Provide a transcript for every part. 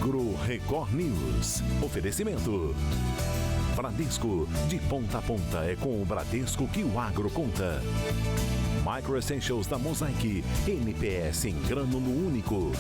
Agro Record News. Oferecimento. Bradesco, de ponta a ponta é com o Bradesco que o agro conta. Micro Essentials da Mosaic, NPS em grano no único.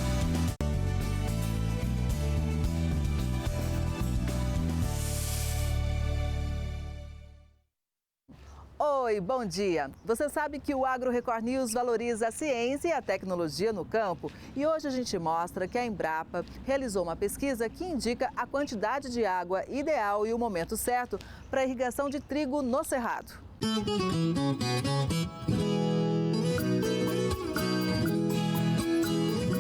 Oi, bom dia. Você sabe que o Agro Record News valoriza a ciência e a tecnologia no campo. E hoje a gente mostra que a Embrapa realizou uma pesquisa que indica a quantidade de água ideal e o momento certo para a irrigação de trigo no Cerrado.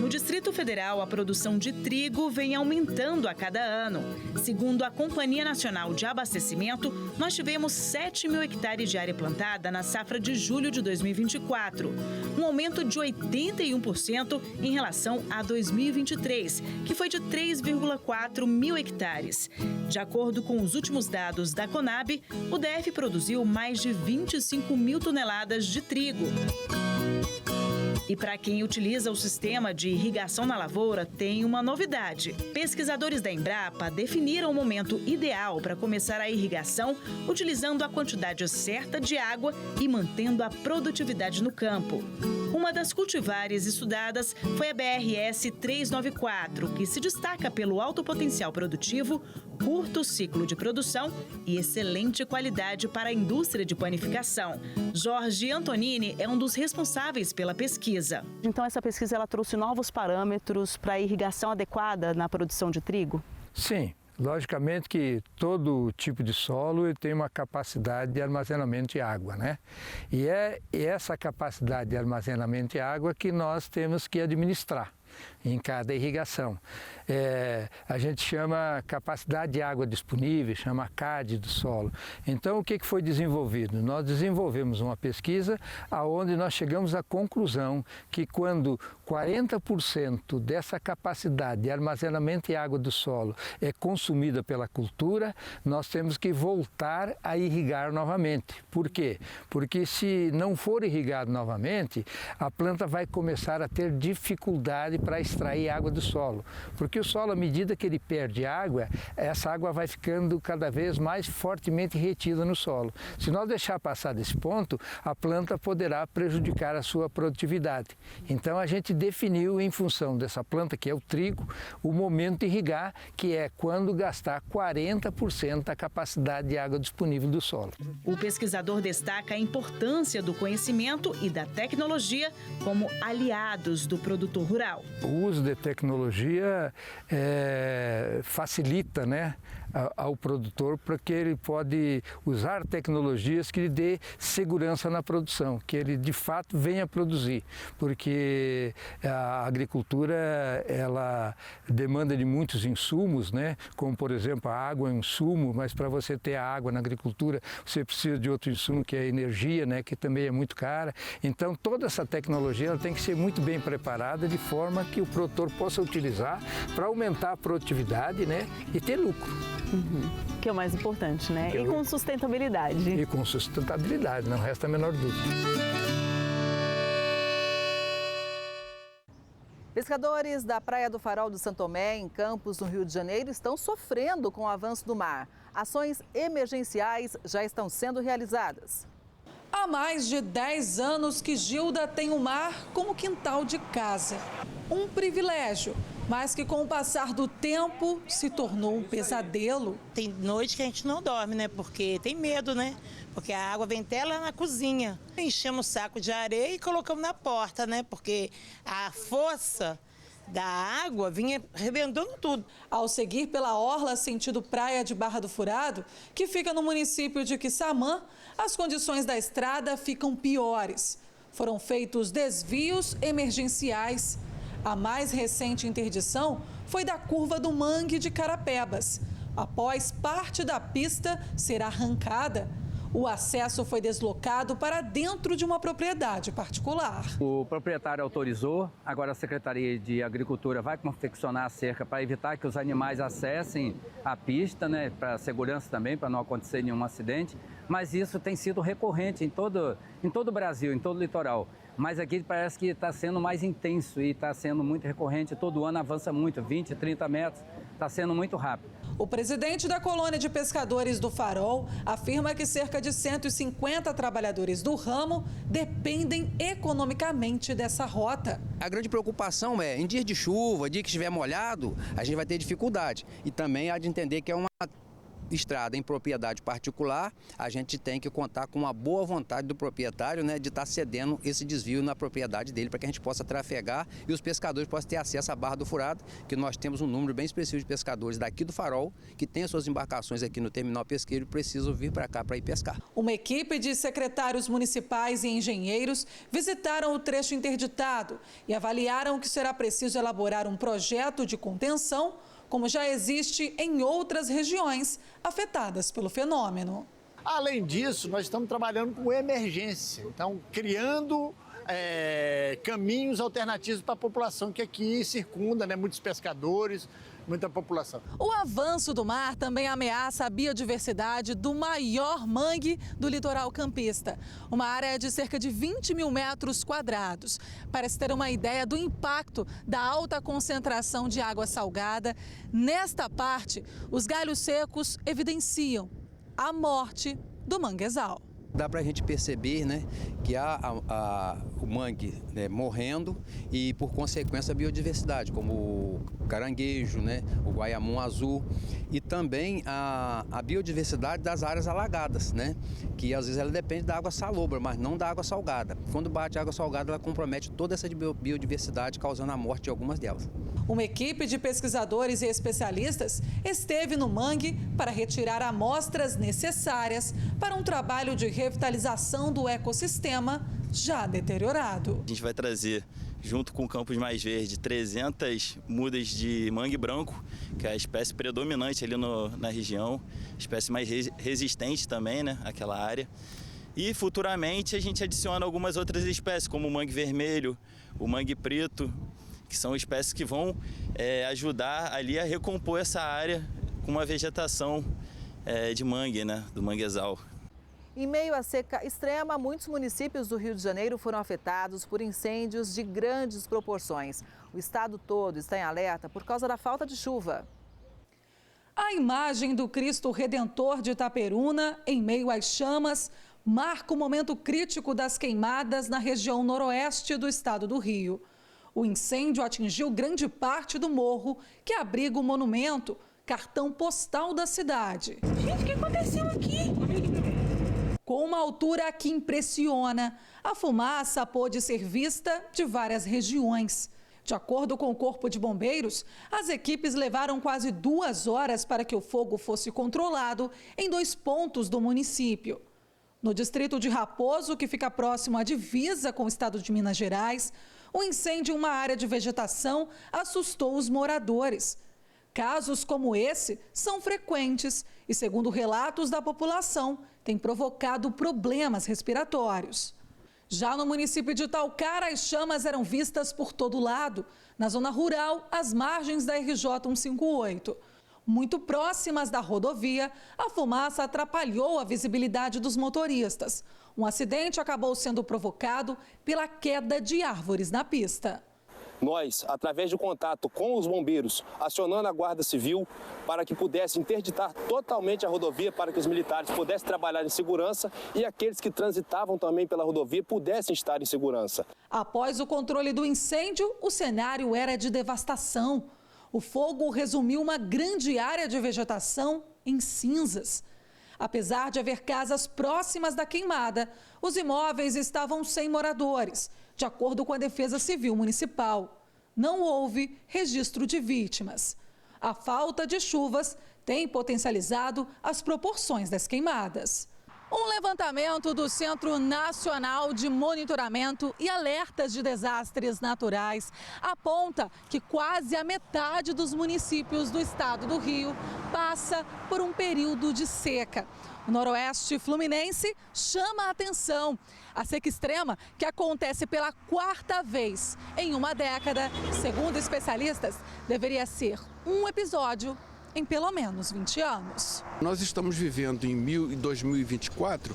No Distrito Federal, a produção de trigo vem aumentando a cada ano. Segundo a Companhia Nacional de Abastecimento, nós tivemos 7 mil hectares de área plantada na safra de julho de 2024, um aumento de 81% em relação a 2023, que foi de 3,4 mil hectares. De acordo com os últimos dados da Conab, o DF produziu mais de 25 mil toneladas de trigo. E para quem utiliza o sistema de irrigação na lavoura, tem uma novidade. Pesquisadores da Embrapa definiram o momento ideal para começar a irrigação, utilizando a quantidade certa de água e mantendo a produtividade no campo. Uma das cultivares estudadas foi a BRS 394, que se destaca pelo alto potencial produtivo, curto ciclo de produção e excelente qualidade para a indústria de panificação. Jorge Antonini é um dos responsáveis pela pesquisa. Então essa pesquisa ela trouxe novos parâmetros para a irrigação adequada na produção de trigo? Sim. Logicamente que todo tipo de solo tem uma capacidade de armazenamento de água, né? E é essa capacidade de armazenamento de água que nós temos que administrar em cada irrigação. A gente chama capacidade de água disponível, chama CAD do solo. Então, o que foi desenvolvido? Nós desenvolvemos uma pesquisa onde nós chegamos à conclusão que quando 40% dessa capacidade de armazenamento de água do solo é consumida pela cultura, nós temos que voltar a irrigar novamente. Por quê? Porque se não for irrigado novamente, a planta vai começar a ter dificuldade para extrair água do solo, porque o solo, à medida que ele perde água, essa água vai ficando cada vez mais fortemente retida no solo. Se nós deixar passar desse ponto, a planta poderá prejudicar a sua produtividade. Então a gente definiu, em função dessa planta, que é o trigo, o momento de irrigar, que é quando gastar 40% da capacidade de água disponível do solo. O pesquisador destaca a importância do conhecimento e da tecnologia como aliados do produtor rural. O uso de tecnologia facilita, né, ao produtor, porque ele pode usar tecnologias que lhe dê segurança na produção, que ele de fato venha produzir, porque a agricultura ela demanda de muitos insumos, né, como por exemplo a água é um insumo, mas para você ter a água na agricultura você precisa de outro insumo que é a energia, né, que também é muito cara. Então toda essa tecnologia ela tem que ser muito bem preparada de forma que o produtor possa utilizar para aumentar a produtividade, né, e ter lucro. Que é o mais importante, né? E com sustentabilidade. E com sustentabilidade, não resta a menor dúvida. Pescadores da Praia do Farol do Santo Tomé, em Campos, no Rio de Janeiro, estão sofrendo com o avanço do mar. Ações emergenciais já estão sendo realizadas. Há mais de 10 anos que Gilda tem o mar como quintal de casa. Um privilégio, mas que com o passar do tempo se tornou um pesadelo. Tem noite que a gente não dorme, né? Porque tem medo, né? Porque a água vem até lá na cozinha. Enchemos o saco de areia e colocamos na porta, né? Porque a força da água vinha arrebentando tudo. Ao seguir pela orla sentido Praia de Barra do Furado, que fica no município de Quissamã, as condições da estrada ficam piores. Foram feitos desvios emergenciais. A mais recente interdição foi da curva do Mangue de Carapebas. Após parte da pista ser arrancada, o acesso foi deslocado para dentro de uma propriedade particular. O proprietário autorizou, agora a Secretaria de Agricultura vai confeccionar a cerca para evitar que os animais acessem a pista, né, para segurança também, para não acontecer nenhum acidente. Mas isso tem sido recorrente em todo o Brasil, em todo o litoral. Mas aqui parece que está sendo mais intenso e está sendo muito recorrente. Todo ano avança muito, 20, 30 metros, está sendo muito rápido. O presidente da colônia de pescadores do Farol afirma que cerca de 150 trabalhadores do ramo dependem economicamente dessa rota. A grande preocupação é, em dias de chuva, dia que estiver molhado, a gente vai ter dificuldade. E também há de entender que é uma estrada em propriedade particular, a gente tem que contar com uma boa vontade do proprietário, né, de estar cedendo esse desvio na propriedade dele para que a gente possa trafegar e os pescadores possam ter acesso à Barra do Furado, que nós temos um número bem específico de pescadores daqui do Farol, que tem as suas embarcações aqui no terminal pesqueiro e precisam vir para cá para ir pescar. Uma equipe de secretários municipais e engenheiros visitaram o trecho interditado e avaliaram que será preciso elaborar um projeto de contenção, como já existe em outras regiões afetadas pelo fenômeno. Além disso, nós estamos trabalhando com emergência, então criando caminhos alternativos para a população que aqui circunda, né, muitos pescadores, muita população. O avanço do mar também ameaça a biodiversidade do maior mangue do litoral campista, uma área de cerca de 20 mil metros quadrados. Para se ter uma ideia do impacto da alta concentração de água salgada, nesta parte, os galhos secos evidenciam a morte do manguezal. Dá para a gente perceber, né, que há o mangue, né, morrendo e, por consequência, a biodiversidade, como o caranguejo, né, o guaiamum azul e também a biodiversidade das áreas alagadas, né, que às vezes ela depende da água salobra, mas não da água salgada. Quando bate a água salgada, ela compromete toda essa biodiversidade, causando a morte de algumas delas. Uma equipe de pesquisadores e especialistas esteve no mangue para retirar amostras necessárias para um trabalho de revitalização do ecossistema já deteriorado. A gente vai trazer, junto com o Campus Mais Verde, 300 mudas de mangue branco, que é a espécie predominante ali na região, espécie mais resistente também, né, àquela área. E futuramente a gente adiciona algumas outras espécies, como o mangue vermelho, o mangue preto, que são espécies que vão ajudar ali a recompor essa área com uma vegetação de mangue, né, do manguezal. Em meio à seca extrema, muitos municípios do Rio de Janeiro foram afetados por incêndios de grandes proporções. O estado todo está em alerta por causa da falta de chuva. A imagem do Cristo Redentor de Itaperuna, em meio às chamas, marca o momento crítico das queimadas na região noroeste do estado do Rio. O incêndio atingiu grande parte do morro que abriga o monumento, cartão postal da cidade. Gente, o que aconteceu aqui? Com uma altura que impressiona, a fumaça pôde ser vista de várias regiões. De acordo com o Corpo de Bombeiros, as equipes levaram quase 2 horas para que o fogo fosse controlado em 2 pontos do município. No distrito de Raposo, que fica próximo à divisa com o estado de Minas Gerais, o incêndio em uma área de vegetação assustou os moradores. Casos como esse são frequentes e, segundo relatos da população, têm provocado problemas respiratórios. Já no município de Talcara, as chamas eram vistas por todo lado. Na zona rural, às margens da RJ 158. Muito próximas da rodovia, a fumaça atrapalhou a visibilidade dos motoristas. Um acidente acabou sendo provocado pela queda de árvores na pista. Nós, através de contato com os bombeiros, acionando a Guarda Civil para que pudesse interditar totalmente a rodovia para que os militares pudessem trabalhar em segurança e aqueles que transitavam também pela rodovia pudessem estar em segurança. Após o controle do incêndio, o cenário era de devastação. O fogo resumiu uma grande área de vegetação em cinzas. Apesar de haver casas próximas da queimada, os imóveis estavam sem moradores, de acordo com a Defesa Civil Municipal. Não houve registro de vítimas. A falta de chuvas tem potencializado as proporções das queimadas. Um levantamento do Centro Nacional de Monitoramento e Alertas de Desastres Naturais aponta que quase a metade dos municípios do estado do Rio passa por um período de seca. O noroeste fluminense chama a atenção. A seca extrema, que acontece pela 4ª vez em uma década, segundo especialistas, deveria ser um episódio em pelo menos 20 anos. Nós estamos vivendo em 2024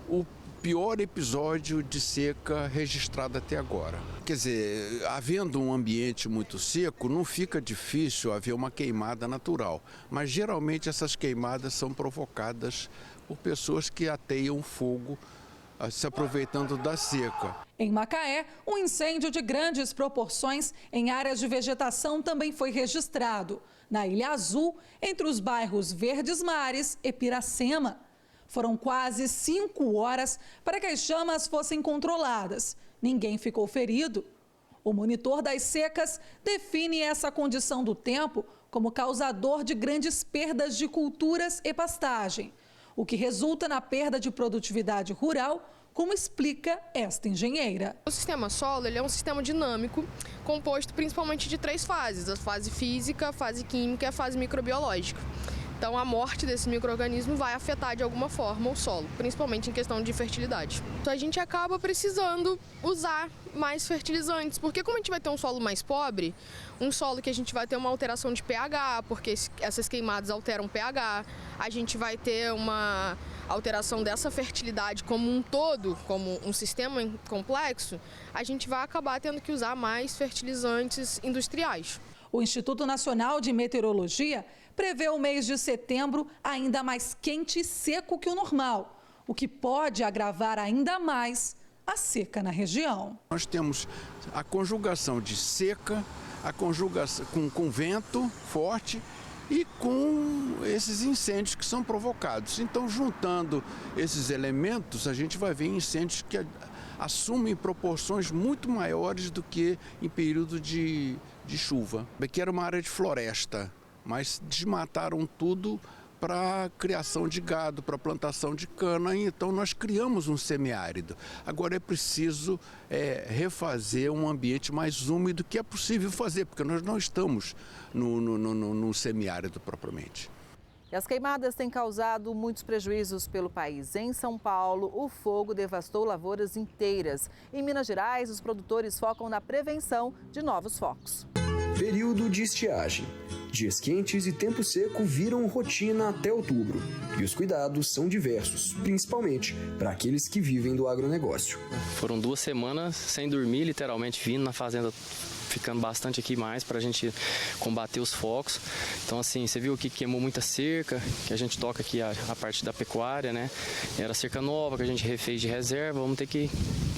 o pior episódio de seca registrado até agora. Quer dizer, havendo um ambiente muito seco, não fica difícil haver uma queimada natural, mas geralmente essas queimadas são provocadas por pessoas que ateiam fogo se aproveitando da seca. Em Macaé, um incêndio de grandes proporções em áreas de vegetação também foi registrado. Na Ilha Azul, entre os bairros Verdes Mares e Piracema. Foram quase 5 horas para que as chamas fossem controladas. Ninguém ficou ferido. O monitor das secas define essa condição do tempo como causador de grandes perdas de culturas e pastagem, o que resulta na perda de produtividade rural, como explica esta engenheira. O sistema solo ele é um sistema dinâmico, composto principalmente de 3 fases: a fase física, a fase química e a fase microbiológica. Então, a morte desse micro-organismo vai afetar de alguma forma o solo, principalmente em questão de fertilidade. Então, a gente acaba precisando usar mais fertilizantes, porque como a gente vai ter um solo mais pobre, um solo que a gente vai ter uma alteração de pH, porque essas queimadas alteram pH, a gente vai ter uma alteração dessa fertilidade como um todo, como um sistema complexo, a gente vai acabar tendo que usar mais fertilizantes industriais. O Instituto Nacional de Meteorologia prevê o mês de setembro ainda mais quente e seco que o normal, o que pode agravar ainda mais a seca na região. Nós temos a conjugação de seca, a conjugação com vento forte e com esses incêndios que são provocados. Então, juntando esses elementos, a gente vai ver incêndios que assumem proporções muito maiores do que em período de chuva. Aqui era uma área de floresta, mas desmataram tudo para criação de gado, para plantação de cana, então nós criamos um semiárido. Agora é preciso refazer um ambiente mais úmido, que é possível fazer, porque nós não estamos no semiárido propriamente. E as queimadas têm causado muitos prejuízos pelo país. Em São Paulo, o fogo devastou lavouras inteiras. Em Minas Gerais, os produtores focam na prevenção de novos focos. Período de estiagem. Dias quentes e tempo seco viram rotina até outubro. E os cuidados são diversos, principalmente para aqueles que vivem do agronegócio. Foram 2 semanas sem dormir, literalmente vindo na fazenda, ficando bastante aqui mais para a gente combater os focos. Então, assim, você viu que queimou muita cerca, que a gente toca aqui a parte da pecuária, né? Era cerca nova que a gente refez de reserva, vamos ter que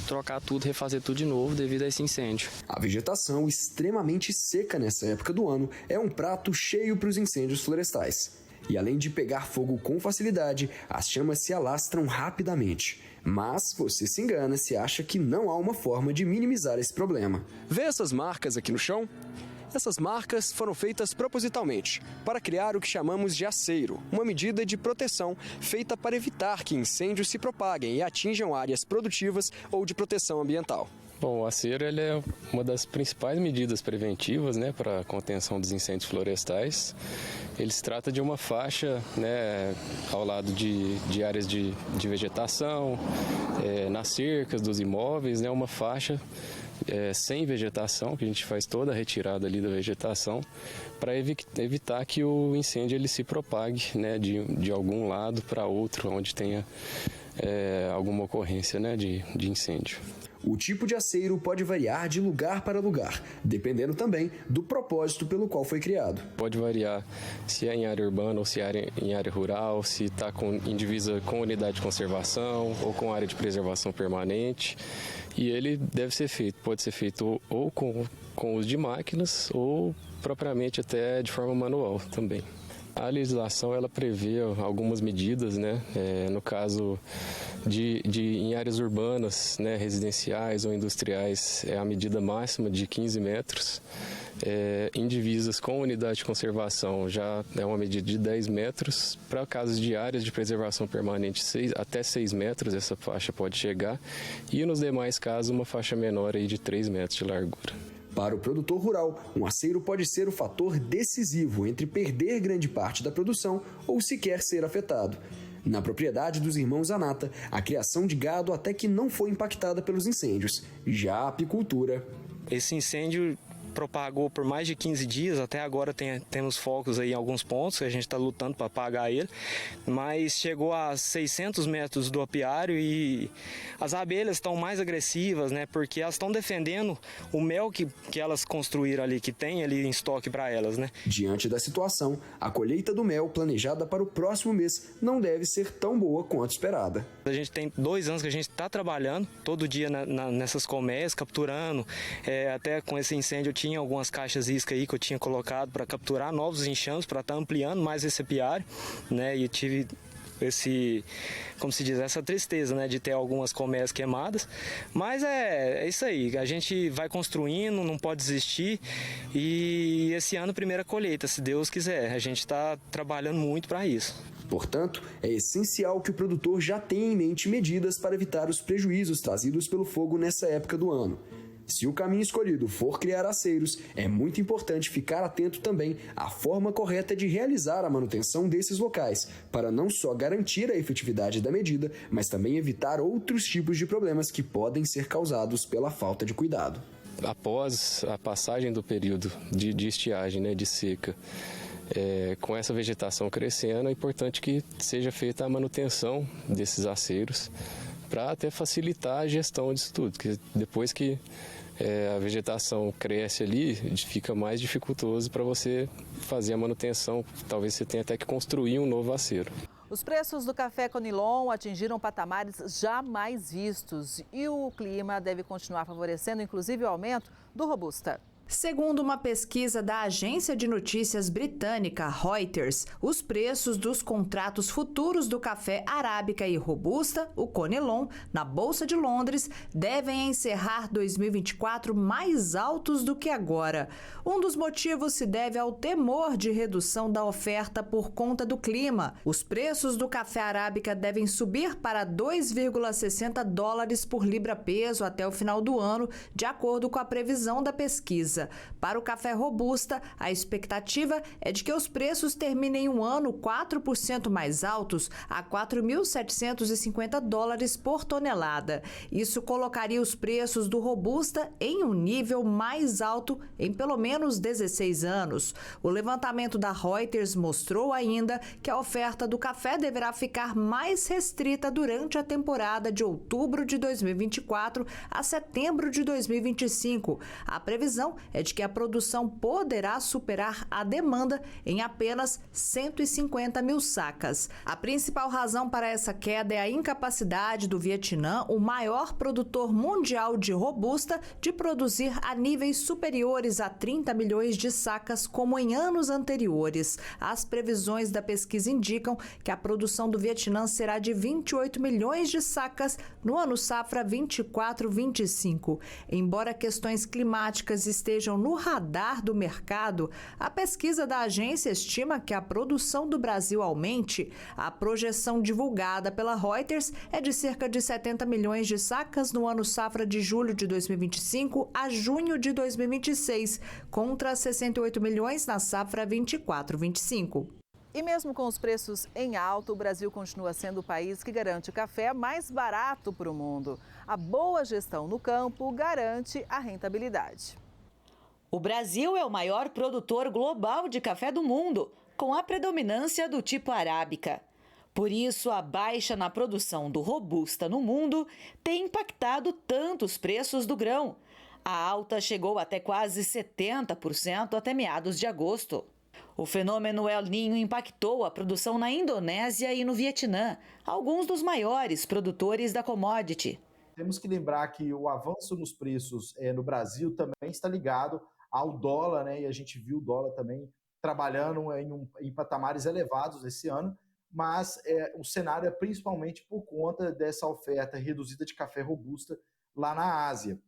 trocar tudo, refazer tudo de novo devido a esse incêndio. A vegetação extremamente seca nessa época do ano é um prato cheio para os incêndios florestais. E além de pegar fogo com facilidade, as chamas se alastram rapidamente. Mas você se engana se acha que não há uma forma de minimizar esse problema. Vê essas marcas aqui no chão? Essas marcas foram feitas propositalmente para criar o que chamamos de aceiro, uma medida de proteção feita para evitar que incêndios se propaguem e atinjam áreas produtivas ou de proteção ambiental. Bom, o aceiro ele é uma das principais medidas preventivas, né, para a contenção dos incêndios florestais. Ele se trata de uma faixa, né, ao lado de áreas de vegetação, nas cercas dos imóveis, né, uma faixa sem vegetação, que a gente faz toda a retirada ali da vegetação, para evitar que o incêndio ele se propague, né, de algum lado para outro, onde tenha alguma ocorrência, né, de incêndio. O tipo de aceiro pode variar de lugar para lugar, dependendo também do propósito pelo qual foi criado. Pode variar se é em área urbana ou se é em área rural, se está em divisa com unidade de conservação ou com área de preservação permanente. E ele pode ser feito ou com uso de máquinas ou propriamente até de forma manual também. A legislação ela prevê algumas medidas, né? No caso em áreas urbanas, né, residenciais ou industriais, é a medida máxima de 15 metros. Em divisas com unidade de conservação já é uma medida de 10 metros. Para casos de áreas de preservação permanente, até 6 metros essa faixa pode chegar. E nos demais casos, uma faixa menor aí de 3 metros de largura. Para o produtor rural, um aceiro pode ser o fator decisivo entre perder grande parte da produção ou sequer ser afetado. Na propriedade dos irmãos Anata, a criação de gado até que não foi impactada pelos incêndios. Já a apicultura... Esse incêndio propagou por mais de 15 dias, até agora temos focos aí em alguns pontos, que a gente está lutando para apagar ele, mas chegou a 600 metros do apiário e as abelhas estão mais agressivas, né, porque elas estão defendendo o mel que elas construíram ali, que tem ali em estoque para elas, né. Diante da situação, a colheita do mel planejada para o próximo mês não deve ser tão boa quanto esperada. A gente tem 2 anos que a gente está trabalhando todo dia nessas colmeias, capturando, até com esse incêndio eu tinha algumas caixas isca aí que eu tinha colocado para capturar novos enxames, para estar ampliando mais esse apiário, né, e tive essa tristeza, né, de ter algumas colmeias queimadas, mas é isso aí, a gente vai construindo, não pode desistir, e esse ano primeira colheita, se Deus quiser, a gente está trabalhando muito para isso. Portanto, é essencial que o produtor já tenha em mente medidas para evitar os prejuízos trazidos pelo fogo nessa época do ano. Se o caminho escolhido for criar aceiros, é muito importante ficar atento também à forma correta de realizar a manutenção desses locais, para não só garantir a efetividade da medida, mas também evitar outros tipos de problemas que podem ser causados pela falta de cuidado. Após a passagem do período de estiagem, né, de seca, com essa vegetação crescendo, é importante que seja feita a manutenção desses aceiros para até facilitar a gestão disso tudo, porque depois que a vegetação cresce ali, fica mais dificultoso para você fazer a manutenção, talvez você tenha até que construir um novo aceiro. Os preços do café Conilon atingiram patamares jamais vistos e o clima deve continuar favorecendo, inclusive, o aumento do Robusta. Segundo uma pesquisa da agência de notícias britânica Reuters, os preços dos contratos futuros do café arábica e robusta, o Conilon, na Bolsa de Londres, devem encerrar 2024 mais altos do que agora. Um dos motivos se deve ao temor de redução da oferta por conta do clima. Os preços do café arábica devem subir para 2,60 dólares por libra-peso até o final do ano, de acordo com a previsão da pesquisa. Para o café robusta, a expectativa é de que os preços terminem um ano 4% mais altos, a 4.750 dólares por tonelada. Isso colocaria os preços do robusta em um nível mais alto em pelo menos 16 anos. O levantamento da Reuters mostrou ainda que a oferta do café deverá ficar mais restrita durante a temporada de outubro de 2024 a setembro de 2025. A previsão é de que a produção poderá superar a demanda em apenas 150 mil sacas. A principal razão para essa queda é a incapacidade do Vietnã, o maior produtor mundial de robusta, de produzir a níveis superiores a 30 milhões de sacas como em anos anteriores. As previsões da pesquisa indicam que a produção do Vietnã será de 28 milhões de sacas no ano safra 24-25. Embora questões climáticas estejam no radar do mercado, a pesquisa da agência estima que a produção do Brasil aumente. A projeção divulgada pela Reuters é de cerca de 70 milhões de sacas no ano safra de julho de 2025 a junho de 2026, contra 68 milhões na safra 24-25. E mesmo com os preços em alta, o Brasil continua sendo o país que garante o café mais barato para o mundo. A boa gestão no campo garante a rentabilidade. O Brasil é o maior produtor global de café do mundo, com a predominância do tipo arábica. Por isso, a baixa na produção do robusta no mundo tem impactado tanto os preços do grão. A alta chegou até quase 70% até meados de agosto. O fenômeno El Niño impactou a produção na Indonésia e no Vietnã, alguns dos maiores produtores da commodity. Temos que lembrar que o avanço nos preços no Brasil também está ligado ao dólar, né? E a gente viu o dólar também trabalhando em patamares elevados esse ano, mas o cenário é principalmente por conta dessa oferta reduzida de café robusta lá na Ásia.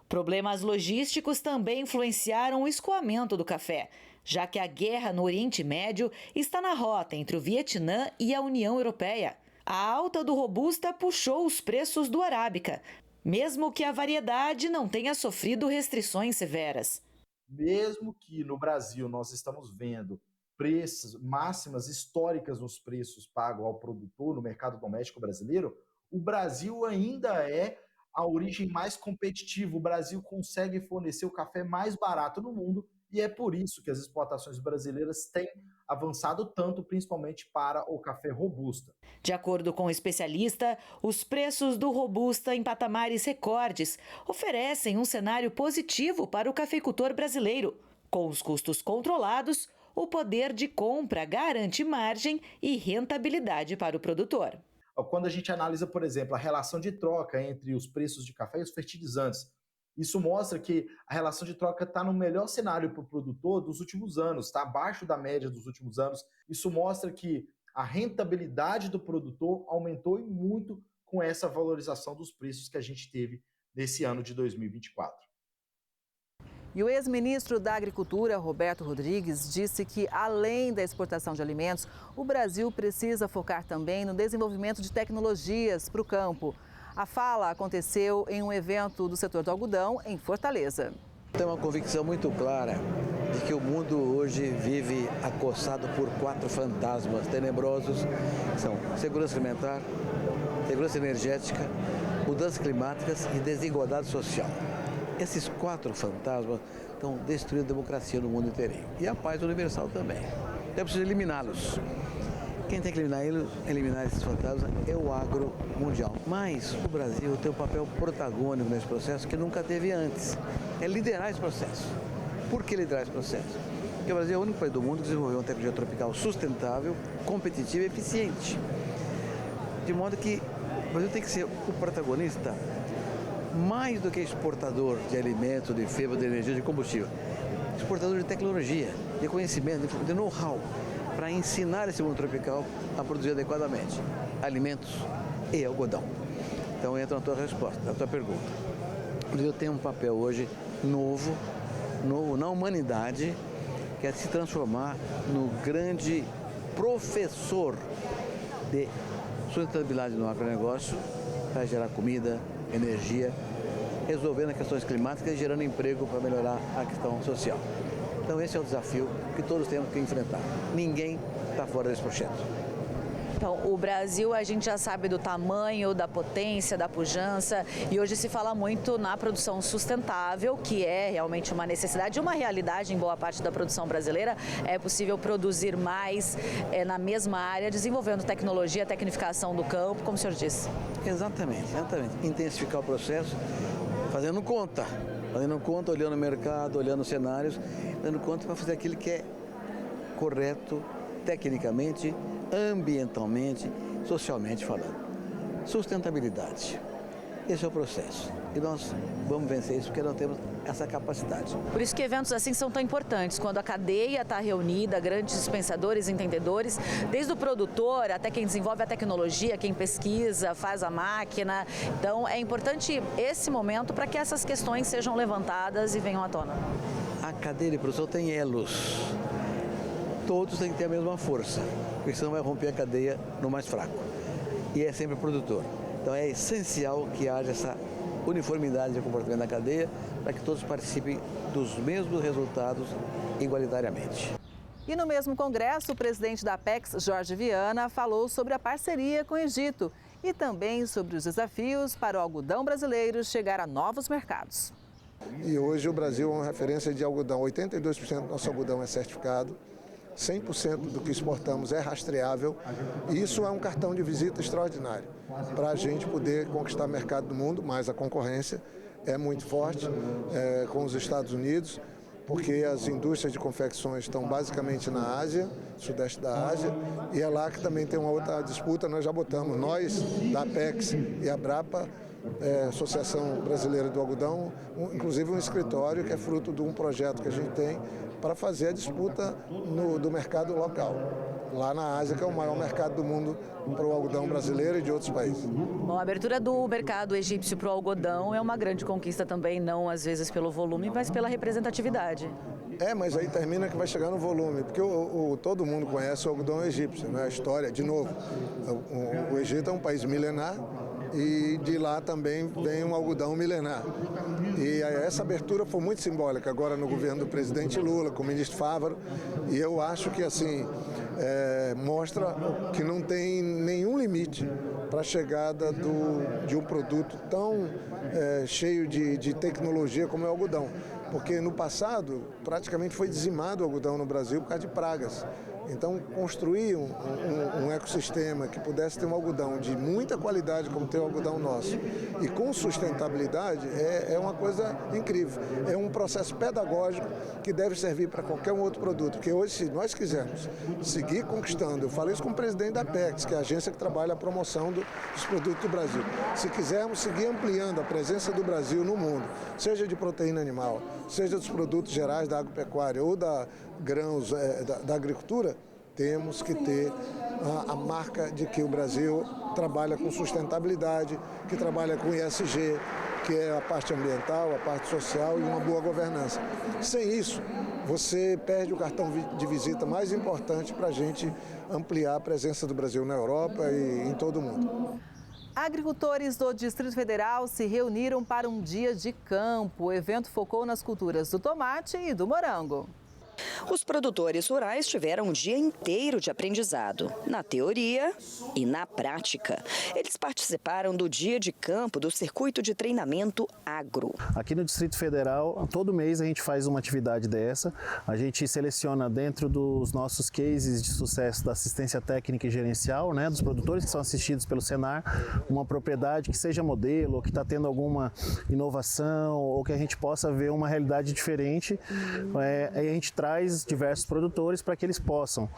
Problemas logísticos também influenciaram o escoamento do café, já que a guerra no Oriente Médio está na rota entre o Vietnã e a União Europeia. A alta do robusta puxou os preços do arábica, mesmo que a variedade não tenha sofrido restrições severas. Mesmo que no Brasil nós estamos vendo preços máximas históricas nos preços pagos ao produtor no mercado doméstico brasileiro, o Brasil ainda é a origem mais competitiva. O Brasil consegue fornecer o café mais barato no mundo e é por isso que as exportações brasileiras têm avançado tanto, principalmente para o café robusta. De acordo com o especialista, os preços do robusta em patamares recordes oferecem um cenário positivo para o cafeicultor brasileiro. Com os custos controlados, o poder de compra garante margem e rentabilidade para o produtor. Quando a gente analisa, por exemplo, a relação de troca entre os preços de café e os fertilizantes, isso mostra que a relação de troca está no melhor cenário para o produtor dos últimos anos, está abaixo da média dos últimos anos. Isso mostra que a rentabilidade do produtor aumentou e muito com essa valorização dos preços que a gente teve nesse ano de 2024. E o ex-ministro da Agricultura, Roberto Rodrigues, disse que, além da exportação de alimentos, o Brasil precisa focar também no desenvolvimento de tecnologias para o campo. A fala aconteceu em um evento do setor do algodão, em Fortaleza. Tem uma convicção muito clara de que o mundo hoje vive acossado por 4 fantasmas tenebrosos, que são segurança alimentar, segurança energética, mudanças climáticas e desigualdade social. Esses 4 fantasmas estão destruindo a democracia no mundo inteiro e a paz universal também. É preciso eliminá-los. Quem tem que eliminar esses fantasmas é o agro mundial. Mas o Brasil tem um papel protagônico nesse processo que nunca teve antes. É liderar esse processo. Por que liderar esse processo? Porque o Brasil é o único país do mundo que desenvolveu uma tecnologia tropical sustentável, competitiva e eficiente. De modo que o Brasil tem que ser o protagonista mais do que exportador de alimentos, de fibra, de energia, de combustível. Exportador de tecnologia, de conhecimento, de know-how, para ensinar esse mundo tropical a produzir adequadamente alimentos e algodão. Então entra na tua resposta, na tua pergunta. O Brasil tem um papel hoje novo na humanidade, que é se transformar no grande professor de sustentabilidade no agronegócio para gerar comida, energia, resolvendo as questões climáticas e gerando emprego para melhorar a questão social. Então esse é o desafio que todos temos que enfrentar. Ninguém está fora desse projeto. Então, o Brasil, a gente já sabe do tamanho, da potência, da pujança, e hoje se fala muito na produção sustentável, que é realmente uma necessidade, uma realidade em boa parte da produção brasileira. É possível produzir mais na mesma área, desenvolvendo tecnologia, tecnificação do campo, como o senhor disse. Exatamente. Intensificar o processo, fazendo conta, olhando o mercado, olhando os cenários, dando conta para fazer aquilo que é correto, tecnicamente, ambientalmente, socialmente falando. Sustentabilidade. Esse é o processo. E nós vamos vencer isso porque nós temos essa capacidade. Por isso que eventos assim são tão importantes, quando a cadeia está reunida, grandes dispensadores, entendedores, desde o produtor até quem desenvolve a tecnologia, quem pesquisa, faz a máquina. Então é importante esse momento para que essas questões sejam levantadas e venham à tona. A cadeia de produção tem elos. Todos têm que ter a mesma força, porque senão vai romper a cadeia no mais fraco. E é sempre o produtor. Então é essencial que haja essa uniformidade de comportamento na cadeia para que todos participem dos mesmos resultados igualitariamente. E no mesmo congresso, o presidente da Apex, Jorge Viana, falou sobre a parceria com o Egito e também sobre os desafios para o algodão brasileiro chegar a novos mercados. E hoje o Brasil é uma referência de algodão. 82% do nosso algodão é certificado. 100% do que exportamos é rastreável e isso é um cartão de visita extraordinário para a gente poder conquistar o mercado do mundo, mas a concorrência é muito forte com os Estados Unidos, porque as indústrias de confecções estão basicamente na Ásia, sudeste da Ásia, e é lá que também tem uma outra disputa. Nós já botamos, nós da Apex e a Brapa, Associação Brasileira do Algodão, inclusive um escritório que é fruto de um projeto que a gente tem para fazer a disputa do mercado local, lá na Ásia, que é o maior mercado do mundo para o algodão brasileiro e de outros países. Bom, a abertura do mercado egípcio para o algodão é uma grande conquista também, não às vezes pelo volume, mas pela representatividade. Mas aí termina que vai chegar no volume, porque todo mundo conhece o algodão egípcio, né? A história, de novo, o Egito é um país milenar e de lá também vem um algodão milenar. E essa abertura foi muito simbólica agora no governo do presidente Lula, com o ministro Fávaro, e eu acho que assim mostra que não tem nenhum limite para a chegada de um produto tão cheio de tecnologia como é o algodão. Porque no passado praticamente foi dizimado o algodão no Brasil por causa de pragas. Então, construir um ecossistema que pudesse ter um algodão de muita qualidade, como tem o algodão nosso, e com sustentabilidade, é uma coisa incrível. É um processo pedagógico que deve servir para qualquer um outro produto. Porque hoje, se nós quisermos seguir conquistando, eu falei isso com o presidente da Apex, que é a agência que trabalha a promoção dos produtos do Brasil. Se quisermos seguir ampliando a presença do Brasil no mundo, seja de proteína animal, seja dos produtos gerais da agropecuária ou da grãos da agricultura, temos que ter a marca de que o Brasil trabalha com sustentabilidade, que trabalha com ESG, que é a parte ambiental, a parte social e uma boa governança. Sem isso, você perde o cartão de visita mais importante para a gente ampliar a presença do Brasil na Europa e em todo o mundo. Agricultores do Distrito Federal se reuniram para um dia de campo. O evento focou nas culturas do tomate e do morango. Os produtores rurais tiveram um dia inteiro de aprendizado, na teoria e na prática. Eles participaram do dia de campo do circuito de treinamento agro. Aqui no Distrito Federal, todo mês a gente faz uma atividade dessa. A gente seleciona dentro dos nossos cases de sucesso da assistência técnica e gerencial, dos produtores que são assistidos pelo Senar, uma propriedade que seja modelo, ou que está tendo alguma inovação, ou que a gente possa ver uma realidade diferente. Aí a gente traz diversos produtores para que eles possam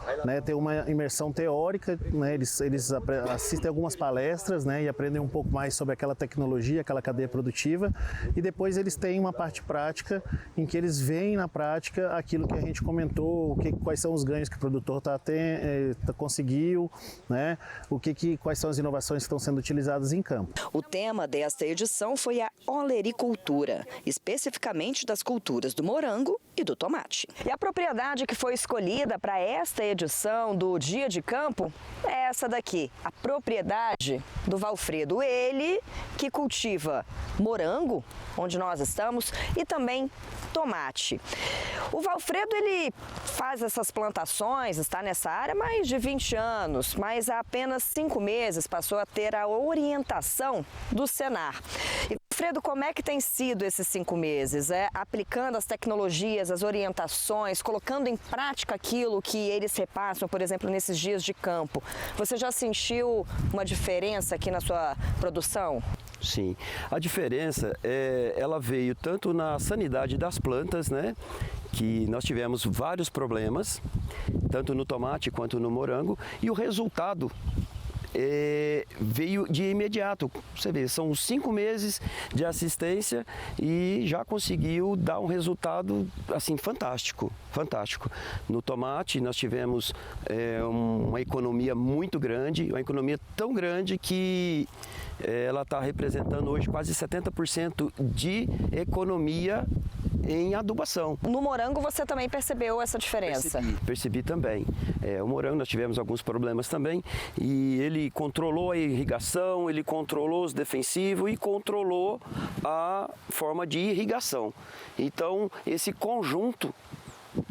ter uma imersão teórica, eles assistem algumas palestras e aprendem um pouco mais sobre aquela tecnologia, aquela cadeia produtiva, e depois eles têm uma parte prática em que eles veem na prática aquilo que a gente comentou, quais são os ganhos que o produtor conseguiu, quais são as inovações que estão sendo utilizadas em campo. O tema desta edição foi a olericultura, especificamente das culturas do morango e do tomate. E a propriedade que foi escolhida para esta edição do Dia de Campo é essa daqui, a propriedade do Valfredo. Ele que cultiva morango, onde nós estamos, e também tomate. O Valfredo, ele faz essas plantações, está nessa área há mais de 20 anos, mas há apenas 5 meses passou a ter a orientação do Senar. E, Valfredo, como é que tem sido esses 5 meses? Aplicando as tecnologias, as orientações, colocando em prática aquilo que eles repassam, por exemplo, nesses dias de campo. Você já sentiu uma diferença aqui na sua produção? Sim, a diferença ela veio tanto na sanidade das plantas, que nós tivemos vários problemas, tanto no tomate quanto no morango, e o resultado veio de imediato. Você vê, são 5 meses de assistência e já conseguiu dar um resultado assim fantástico. No tomate nós tivemos uma economia muito grande, uma economia tão grande que ela está representando hoje quase 70% de economia em adubação. No morango você também percebeu essa diferença? Percebi também. O morango nós tivemos alguns problemas também e ele controlou a irrigação, ele controlou os defensivos e controlou a forma de irrigação. Então esse conjunto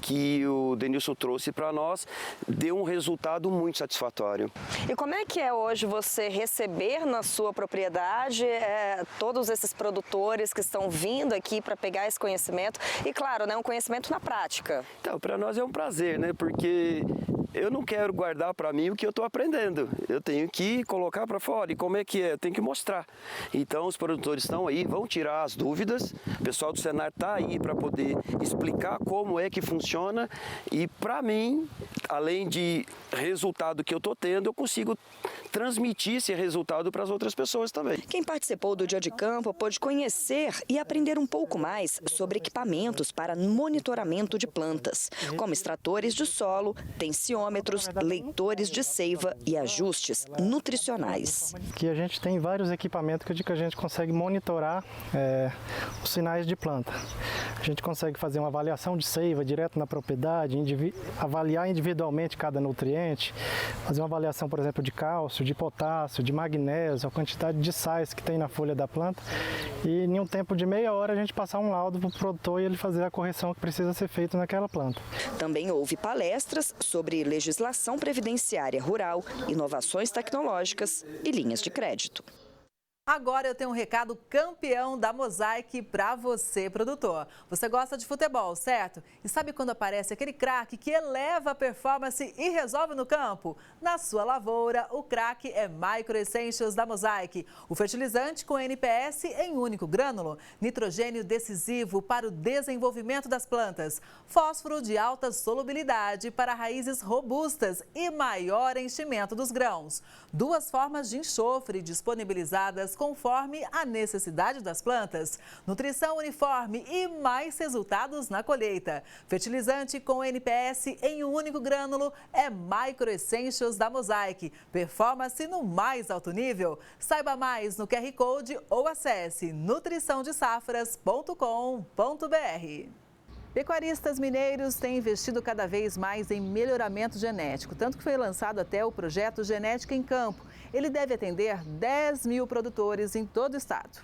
que o Denilson trouxe para nós deu um resultado muito satisfatório. E como é que é hoje você receber na sua propriedade todos esses produtores que estão vindo aqui para pegar esse conhecimento e, claro, um conhecimento na prática? Então, para nós é um prazer, porque eu não quero guardar para mim o que eu estou aprendendo. Eu tenho que colocar para fora. E como é que é? Eu tenho que mostrar. Então, os produtores estão aí, vão tirar as dúvidas. O pessoal do Senar está aí para poder explicar como é que funciona. E, para mim, além de resultado que eu estou tendo, eu consigo transmitir esse resultado para as outras pessoas também. Quem participou do Dia de Campo pôde conhecer e aprender um pouco mais sobre equipamentos para monitoramento de plantas, como extratores de solo, tensiômetros, leitores de seiva e ajustes nutricionais. Aqui a gente tem vários equipamentos que a gente consegue monitorar os sinais de planta. A gente consegue fazer uma avaliação de seiva direto na propriedade, avaliar individualmente cada nutriente, fazer uma avaliação, por exemplo, de cálcio, de potássio, de magnésio, a quantidade de sais que tem na folha da planta e em um tempo de meia hora a gente passar um laudo para o produtor e ele fazer a correção que precisa ser feita naquela planta. Também houve palestras sobre legislação previdenciária rural, inovações tecnológicas e linhas de crédito. Agora eu tenho um recado campeão da Mosaic para você, produtor. Você gosta de futebol, certo? E sabe quando aparece aquele craque que eleva a performance e resolve no campo? Na sua lavoura, o craque é Micro Essentials da Mosaic. O fertilizante com NPS em único grânulo, nitrogênio decisivo para o desenvolvimento das plantas, fósforo de alta solubilidade para raízes robustas e maior enchimento dos grãos. 2 formas de enxofre disponibilizadas conforme a necessidade das plantas. Nutrição uniforme e mais resultados na colheita. Fertilizante com NPS em um único grânulo é Micro Essentials da Mosaic. Performance no mais alto nível. Saiba mais no QR Code ou acesse nutriçãodesafras.com.br. Pecuaristas mineiros têm investido cada vez mais em melhoramento genético, tanto que foi lançado até o projeto Genética em Campo. Ele deve atender 10 mil produtores em todo o estado.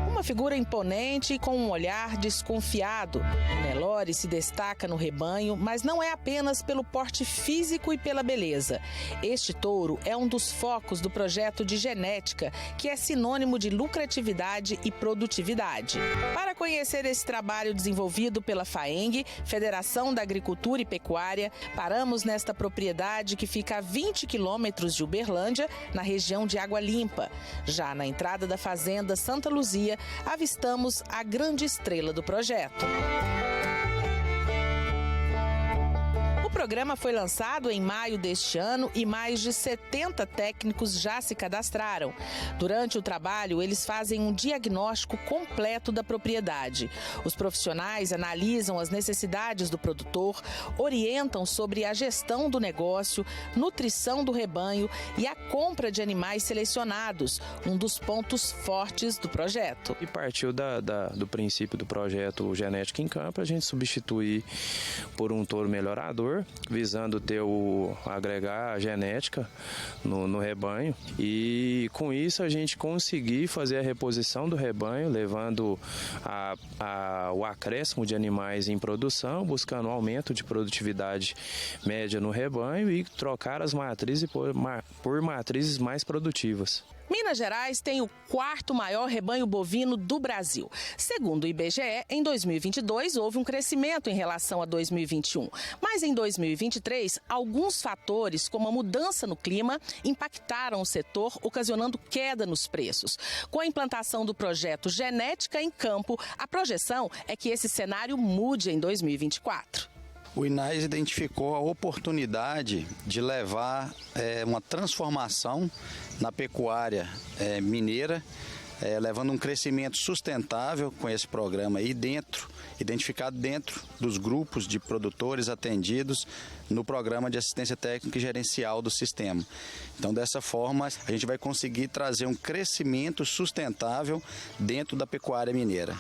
Uma figura imponente e com um olhar desconfiado. Nelore se destaca no rebanho, mas não é apenas pelo porte físico e pela beleza. Este touro é um dos focos do projeto de genética, que é sinônimo de lucratividade e produtividade. Para conhecer esse trabalho desenvolvido pela FAENG, Federação da Agricultura e Pecuária, paramos nesta propriedade que fica a 20 quilômetros de Uberlândia, na região de Água Limpa. Já na entrada da fazenda Santa Luzia, avistamos a grande estrela do projeto. O programa foi lançado em maio deste ano e mais de 70 técnicos já se cadastraram. Durante o trabalho, eles fazem um diagnóstico completo da propriedade. Os profissionais analisam as necessidades do produtor, orientam sobre a gestão do negócio, nutrição do rebanho e a compra de animais selecionados, um dos pontos fortes do projeto. E partiu do princípio do projeto Genética em Campo, a gente substituir por um touro melhorador, visando agregar a genética no rebanho, e com isso a gente conseguir fazer a reposição do rebanho, levando o acréscimo de animais em produção, buscando um aumento de produtividade média no rebanho e trocar as matrizes por matrizes mais produtivas. Minas Gerais tem o 4º maior rebanho bovino do Brasil. Segundo o IBGE, em 2022 houve um crescimento em relação a 2021. Mas em 2023, alguns fatores, como a mudança no clima, impactaram o setor, ocasionando queda nos preços. Com a implantação do projeto Genética em Campo, a projeção é que esse cenário mude em 2024. O INAES identificou a oportunidade de levar uma transformação na pecuária mineira, levando um crescimento sustentável com esse programa aí identificado dentro dos grupos de produtores atendidos no programa de assistência técnica e gerencial do sistema. Então, dessa forma, a gente vai conseguir trazer um crescimento sustentável dentro da pecuária mineira.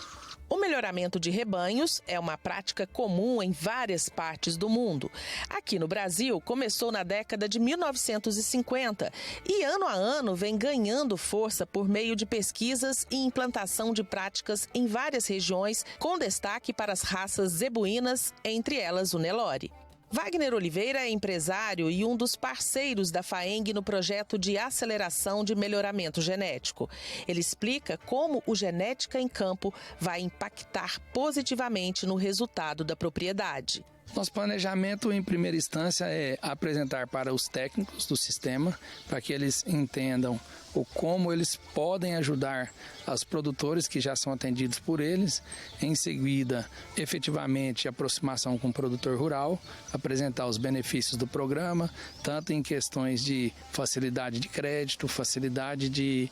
O melhoramento de rebanhos é uma prática comum em várias partes do mundo. Aqui no Brasil, começou na década de 1950 e ano a ano vem ganhando força por meio de pesquisas e implantação de práticas em várias regiões, com destaque para as raças zebuínas, entre elas o Nelore. Wagner Oliveira é empresário e um dos parceiros da FAENG no projeto de aceleração de melhoramento genético. Ele explica como o Genética em Campo vai impactar positivamente no resultado da propriedade. Nosso planejamento, em primeira instância, é apresentar para os técnicos do sistema, para que eles entendam como eles podem ajudar os produtores que já são atendidos por eles. Em seguida, efetivamente, aproximação com o produtor rural, apresentar os benefícios do programa, tanto em questões de facilidade de crédito, facilidade de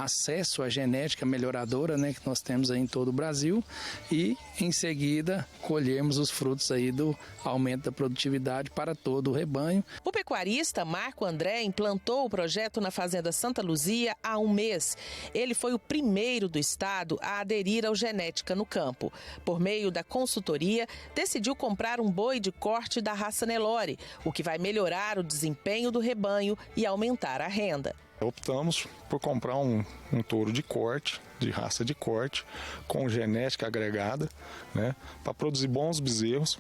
acesso à genética melhoradora, né, que nós temos aí em todo o Brasil, e, em seguida, colhermos os frutos aí aí do aumento da produtividade para todo o rebanho. O pecuarista Marco André implantou o projeto na Fazenda Santa Luzia há um mês. Ele foi o primeiro do estado a aderir ao Genética no Campo. Por meio da consultoria, decidiu comprar um boi de corte da raça Nelore, o que vai melhorar o desempenho do rebanho e aumentar a renda. Optamos por comprar um touro de corte, de raça de corte, com genética agregada, né, para produzir bons bezerros,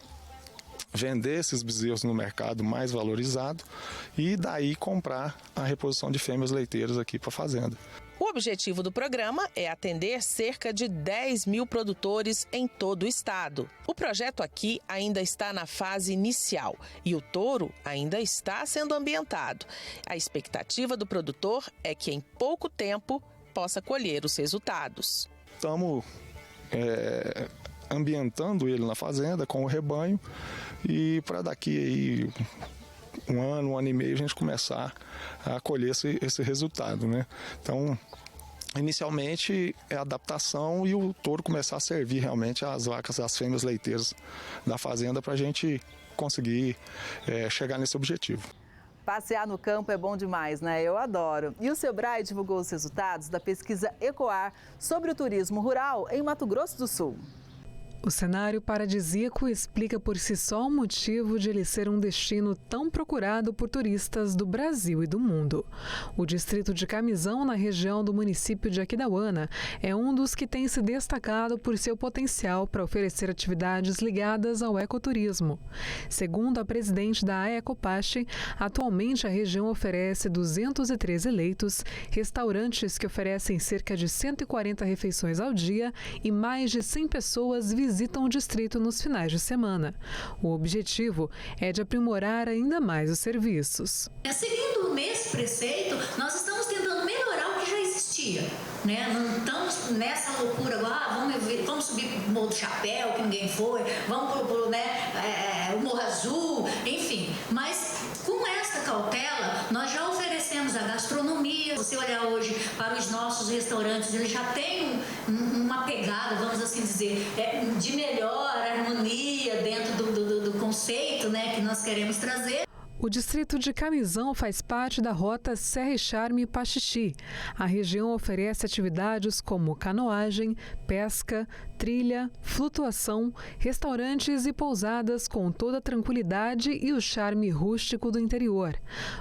vender esses bezerros no mercado mais valorizado e daí comprar a reposição de fêmeas leiteiras aqui para a fazenda. O objetivo do programa é atender cerca de 10 mil produtores em todo o estado. O projeto aqui ainda está na fase inicial e o touro ainda está sendo ambientado. A expectativa do produtor é que em pouco tempo possa colher os resultados. Estamos ambientando ele na fazenda com o rebanho e para daqui aí um ano e meio a gente começar a colher esse resultado, né? Então, inicialmente é a adaptação e o touro começar a servir realmente as vacas, as fêmeas leiteiras da fazenda para a gente conseguir chegar nesse objetivo. Passear no campo é bom demais, né? Eu adoro. E o Sebrae divulgou os resultados da pesquisa Ecoar sobre o turismo rural em Mato Grosso do Sul. O cenário paradisíaco explica por si só o motivo de ele ser um destino tão procurado por turistas do Brasil e do mundo. O distrito de Camisão, na região do município de Aquidauana, é um dos que tem se destacado por seu potencial para oferecer atividades ligadas ao ecoturismo. Segundo a presidente da Ecopache, atualmente a região oferece 213 leitos, restaurantes que oferecem cerca de 140 refeições ao dia e mais de 100 pessoas visitam o distrito nos finais de semana. O objetivo é de aprimorar ainda mais os serviços. Seguindo nesse preceito, nós estamos tentando melhorar o que já existia, né? Não estamos nessa loucura agora, vamos subir o Morro do Chapéu, que ninguém foi, vamos o Morro Azul, enfim. Mas com esta cautela, nós já oferecemos a gastronomia. Se você olhar hoje para os nossos restaurantes, eles já têm uma pegada, vamos assim dizer, de melhor harmonia dentro do conceito, né, que nós queremos trazer. O distrito de Camisão faz parte da rota Serra e Charme Paxixi. A região oferece atividades como canoagem, pesca, trilha, flutuação, restaurantes e pousadas com toda a tranquilidade e o charme rústico do interior.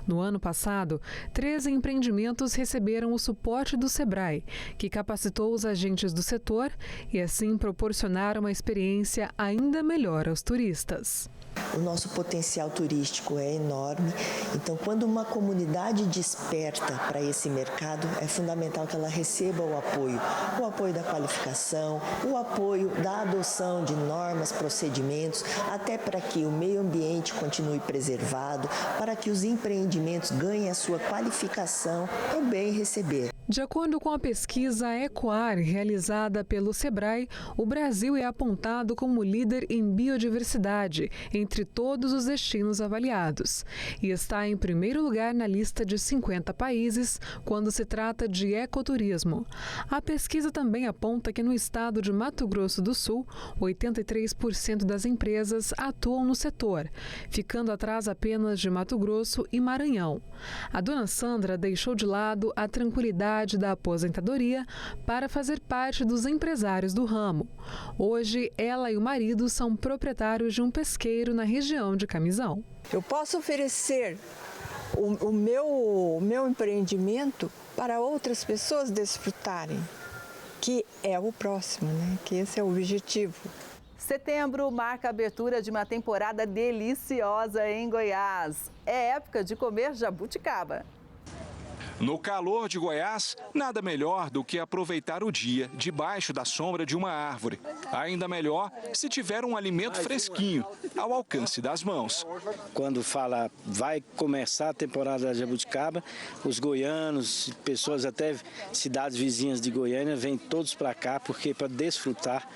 No ano passado, 13 empreendimentos receberam o suporte do Sebrae, que capacitou os agentes do setor e assim proporcionaram uma experiência ainda melhor aos turistas. O nosso potencial turístico é enorme, então quando uma comunidade desperta para esse mercado, é fundamental que ela receba o apoio da qualificação, o apoio da adoção de normas, procedimentos, até para que o meio ambiente continue preservado, para que os empreendimentos ganhem a sua qualificação, é bem receber. De acordo com a pesquisa Ecoar, realizada pelo Sebrae, o Brasil é apontado como líder em biodiversidade entre todos os destinos avaliados e está em primeiro lugar na lista de 50 países quando se trata de ecoturismo. A pesquisa também aponta que no estado de Mato Grosso do Sul, 83% das empresas atuam no setor, ficando atrás apenas de Mato Grosso e Maranhão. A dona Sandra deixou de lado a tranquilidade da aposentadoria para fazer parte dos empresários do ramo. Hoje, ela e o marido são proprietários de um pesqueiro na região de Camisão. Eu posso oferecer o meu empreendimento para outras pessoas desfrutarem, que é o próximo, né? Que esse é o objetivo. Setembro marca a abertura de uma temporada deliciosa em Goiás. É época de comer jabuticaba. No calor de Goiás, nada melhor do que aproveitar o dia debaixo da sombra de uma árvore. Ainda melhor se tiver um alimento fresquinho, ao alcance das mãos. Quando fala vai começar a temporada da jabuticaba, os goianos, pessoas até cidades vizinhas de Goiânia, vêm todos para cá porque para desfrutar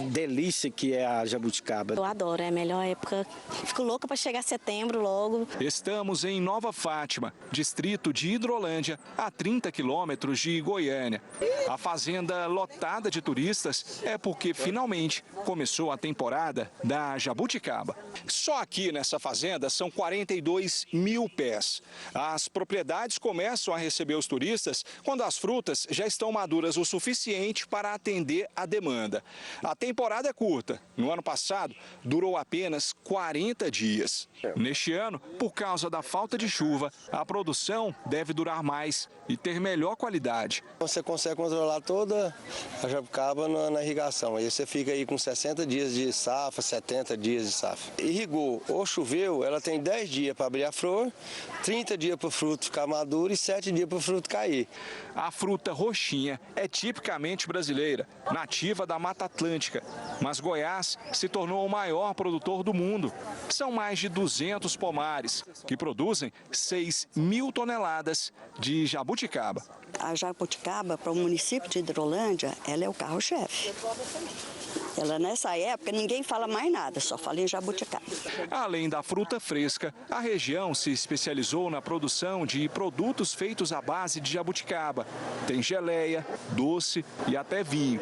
delícia que é a jabuticaba. Eu adoro, é a melhor época. Fico louca para chegar setembro logo. Estamos em Nova Fátima, distrito de Hidrolândia, a 30 quilômetros de Goiânia. A fazenda lotada de turistas é porque finalmente começou a temporada da jabuticaba. Só aqui nessa fazenda são 42 mil pés. As propriedades começam a receber os turistas quando as frutas já estão maduras o suficiente para atender a demanda. A temporada é curta. No ano passado, durou apenas 40 dias. Neste ano, por causa da falta de chuva, a produção deve durar mais e ter melhor qualidade. Você consegue controlar toda a jabuticaba na irrigação. Aí você fica aí com 60 dias de safra, 70 dias de safra. Irrigou ou choveu, ela tem 10 dias para abrir a flor, 30 dias para o fruto ficar maduro e 7 dias para o fruto cair. A fruta roxinha é tipicamente brasileira, nativa da Mata Atlântica, mas Goiás se tornou o maior produtor do mundo. São mais de 200 pomares, que produzem 6 mil toneladas de jabuticaba. A jabuticaba, para o município de Hidrolândia, ela é o carro-chefe. Ela, nessa época, ninguém fala mais nada, só fala em jabuticaba. Além da fruta fresca, a região se especializou na produção de produtos feitos à base de jabuticaba. Tem geleia, doce e até vinho.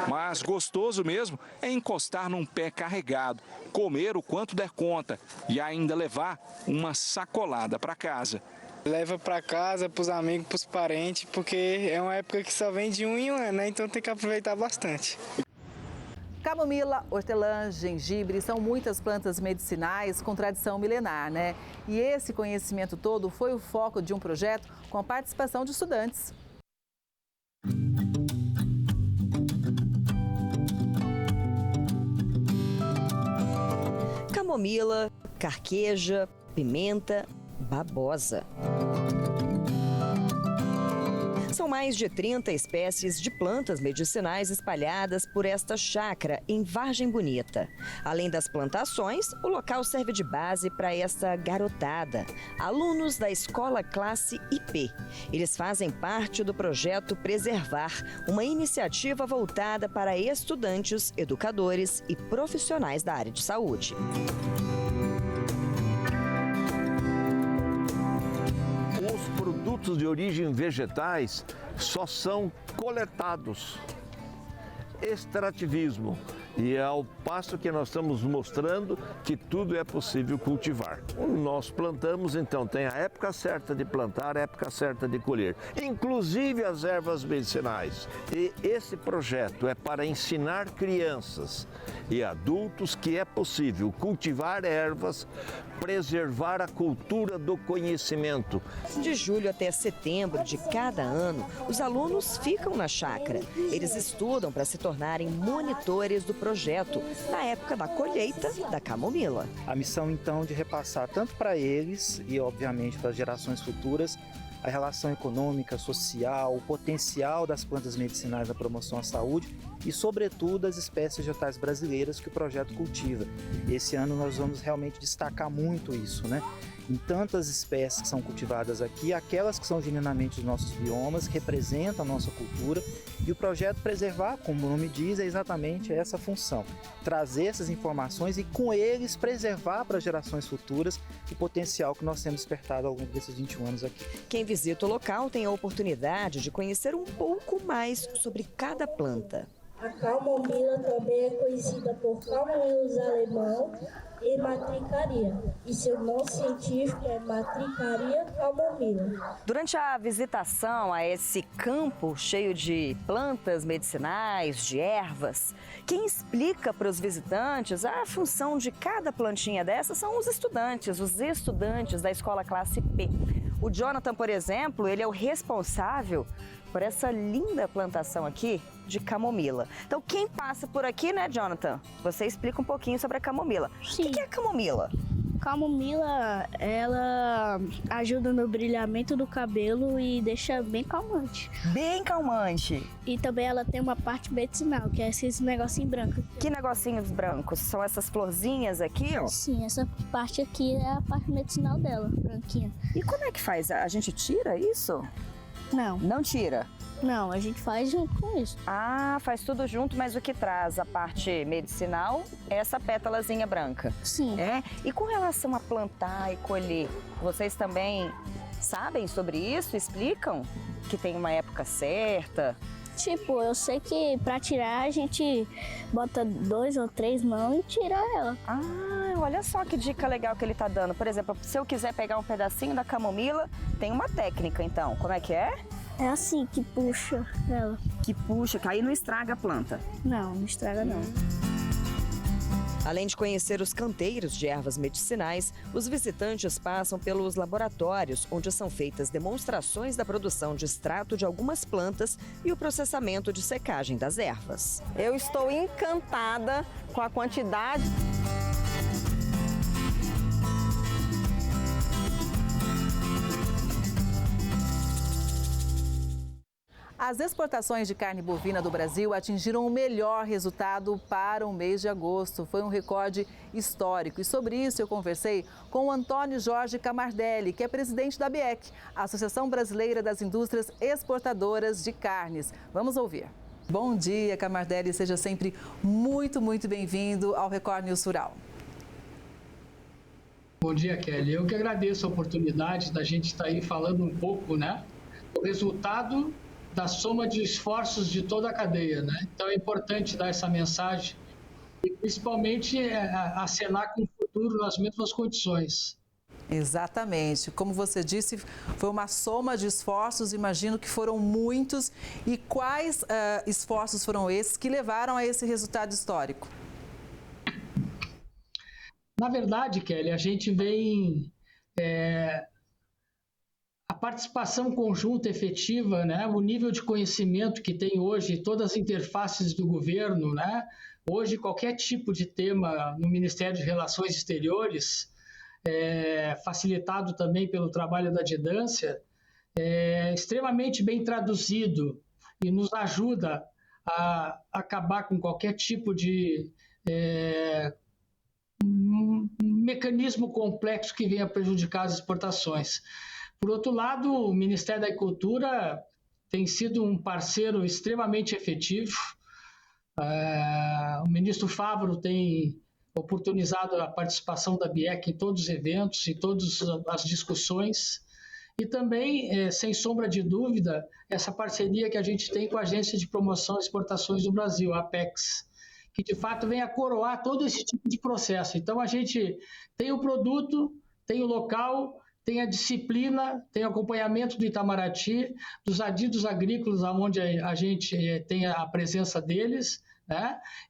Mas gostoso mesmo é encostar num pé carregado, comer o quanto der conta e ainda levar uma sacolada para casa. Leva para casa, para os amigos, para os parentes, porque é uma época que só vem de um em um ano, né? Então tem que aproveitar bastante. Camomila, hortelã, gengibre são muitas plantas medicinais com tradição milenar, né? E esse conhecimento todo foi o foco de um projeto com a participação de estudantes. Camomila, carqueja, pimenta, babosa. São mais de 30 espécies de plantas medicinais espalhadas por esta chácara em Vargem Bonita. Além das plantações, o local serve de base para esta garotada, alunos da Escola Classe IP. Eles fazem parte do projeto Preservar, uma iniciativa voltada para estudantes, educadores e profissionais da área de saúde. Produtos de origem vegetais só são coletados. Extrativismo. E é ao passo que nós estamos mostrando que tudo é possível cultivar. Nós plantamos, então, tem a época certa de plantar, a época certa de colher, inclusive as ervas medicinais. E esse projeto é para ensinar crianças e adultos que é possível cultivar ervas, preservar a cultura do conhecimento. De julho até setembro de cada ano, os alunos ficam na chácara. Eles estudam para se tornarem monitores do projeto na época da colheita da camomila. A missão, então, de repassar tanto para eles e, obviamente, para as gerações futuras, a relação econômica, social, o potencial das plantas medicinais na promoção à saúde e, sobretudo, as espécies vegetais brasileiras que o projeto cultiva. Esse ano nós vamos realmente destacar muito isso, né? Em tantas espécies que são cultivadas aqui, aquelas que são genuinamente dos nossos biomas, representam a nossa cultura, e o projeto Preservar, como o nome diz, é exatamente essa função: trazer essas informações e, com eles, preservar para gerações futuras o potencial que nós temos despertado ao longo desses 21 anos aqui. Quem visita o local tem a oportunidade de conhecer um pouco mais sobre cada planta. A camomila também é conhecida por camomila alemão e matricaria. E seu nome científico é matricaria camomila. Durante a visitação a esse campo cheio de plantas medicinais, de ervas, quem explica para os visitantes a função de cada plantinha dessa são os estudantes da Escola Classe P. O Jonathan, por exemplo, ele é o responsável por essa linda plantação aqui de camomila. Então, quem passa por aqui, né, Jonathan? Você explica um pouquinho sobre a camomila. Sim. O que é a camomila? Camomila, ela ajuda no brilhamento do cabelo e deixa bem calmante. Bem calmante. E também ela tem uma parte medicinal, que é esses negocinhos brancos. Que negocinhos brancos? São essas florzinhas aqui, ó? Sim, essa parte aqui é a parte medicinal dela, branquinha. E como é que faz? A gente tira isso? Não. Não tira? Não, a gente faz junto com isso. Ah, faz tudo junto, mas o que traz a parte medicinal é essa pétalazinha branca. Sim. É? E com relação a plantar e colher, vocês também sabem sobre isso? Explicam que tem uma época certa? Tipo, eu sei que pra tirar a gente bota 2 ou 3 mãos e tira ela. Ah, olha só que dica legal que ele tá dando. Por exemplo, se eu quiser pegar um pedacinho da camomila, tem uma técnica então. Como é que é? É assim que puxa ela. Que puxa, que aí não estraga a planta. Não, não estraga não. Além de conhecer os canteiros de ervas medicinais, os visitantes passam pelos laboratórios, onde são feitas demonstrações da produção de extrato de algumas plantas e o processamento de secagem das ervas. Eu estou encantada com a quantidade. As exportações de carne bovina do Brasil atingiram o melhor resultado para o mês de agosto. Foi um recorde histórico. E sobre isso eu conversei com o Antônio Jorge Camardelli, que é presidente da ABEC, a Associação Brasileira das Indústrias Exportadoras de Carnes. Vamos ouvir. Bom dia, Camardelli. Seja sempre muito bem-vindo ao Record News Rural. Bom dia, Kelly. Eu que agradeço a oportunidade da gente estar aí falando um pouco, do resultado da soma de esforços de toda a cadeia, Então é importante dar essa mensagem e principalmente acenar com o futuro nas mesmas condições. Exatamente. Como você disse, foi uma soma de esforços, imagino que foram muitos. E quais esforços foram esses que levaram a esse resultado histórico? Na verdade, Kelly, a gente vem... A participação conjunta efetiva, o nível de conhecimento que tem hoje todas as interfaces do governo, hoje qualquer tipo de tema no Ministério de Relações Exteriores, facilitado também pelo trabalho da Didância, é extremamente bem traduzido e nos ajuda a acabar com qualquer tipo de mecanismo complexo que venha prejudicar as exportações. Por outro lado, o Ministério da Agricultura tem sido um parceiro extremamente efetivo. O ministro Favaro tem oportunizado a participação da ABEC em todos os eventos, em todas as discussões. E também, sem sombra de dúvida, essa parceria que a gente tem com a Agência de Promoção e Exportações do Brasil, a Apex, que de fato vem a coroar todo esse tipo de processo. Então, a gente tem o produto, tem o local, tem a disciplina, tem o acompanhamento do Itamaraty, dos adidos agrícolas, onde a gente tem a presença deles,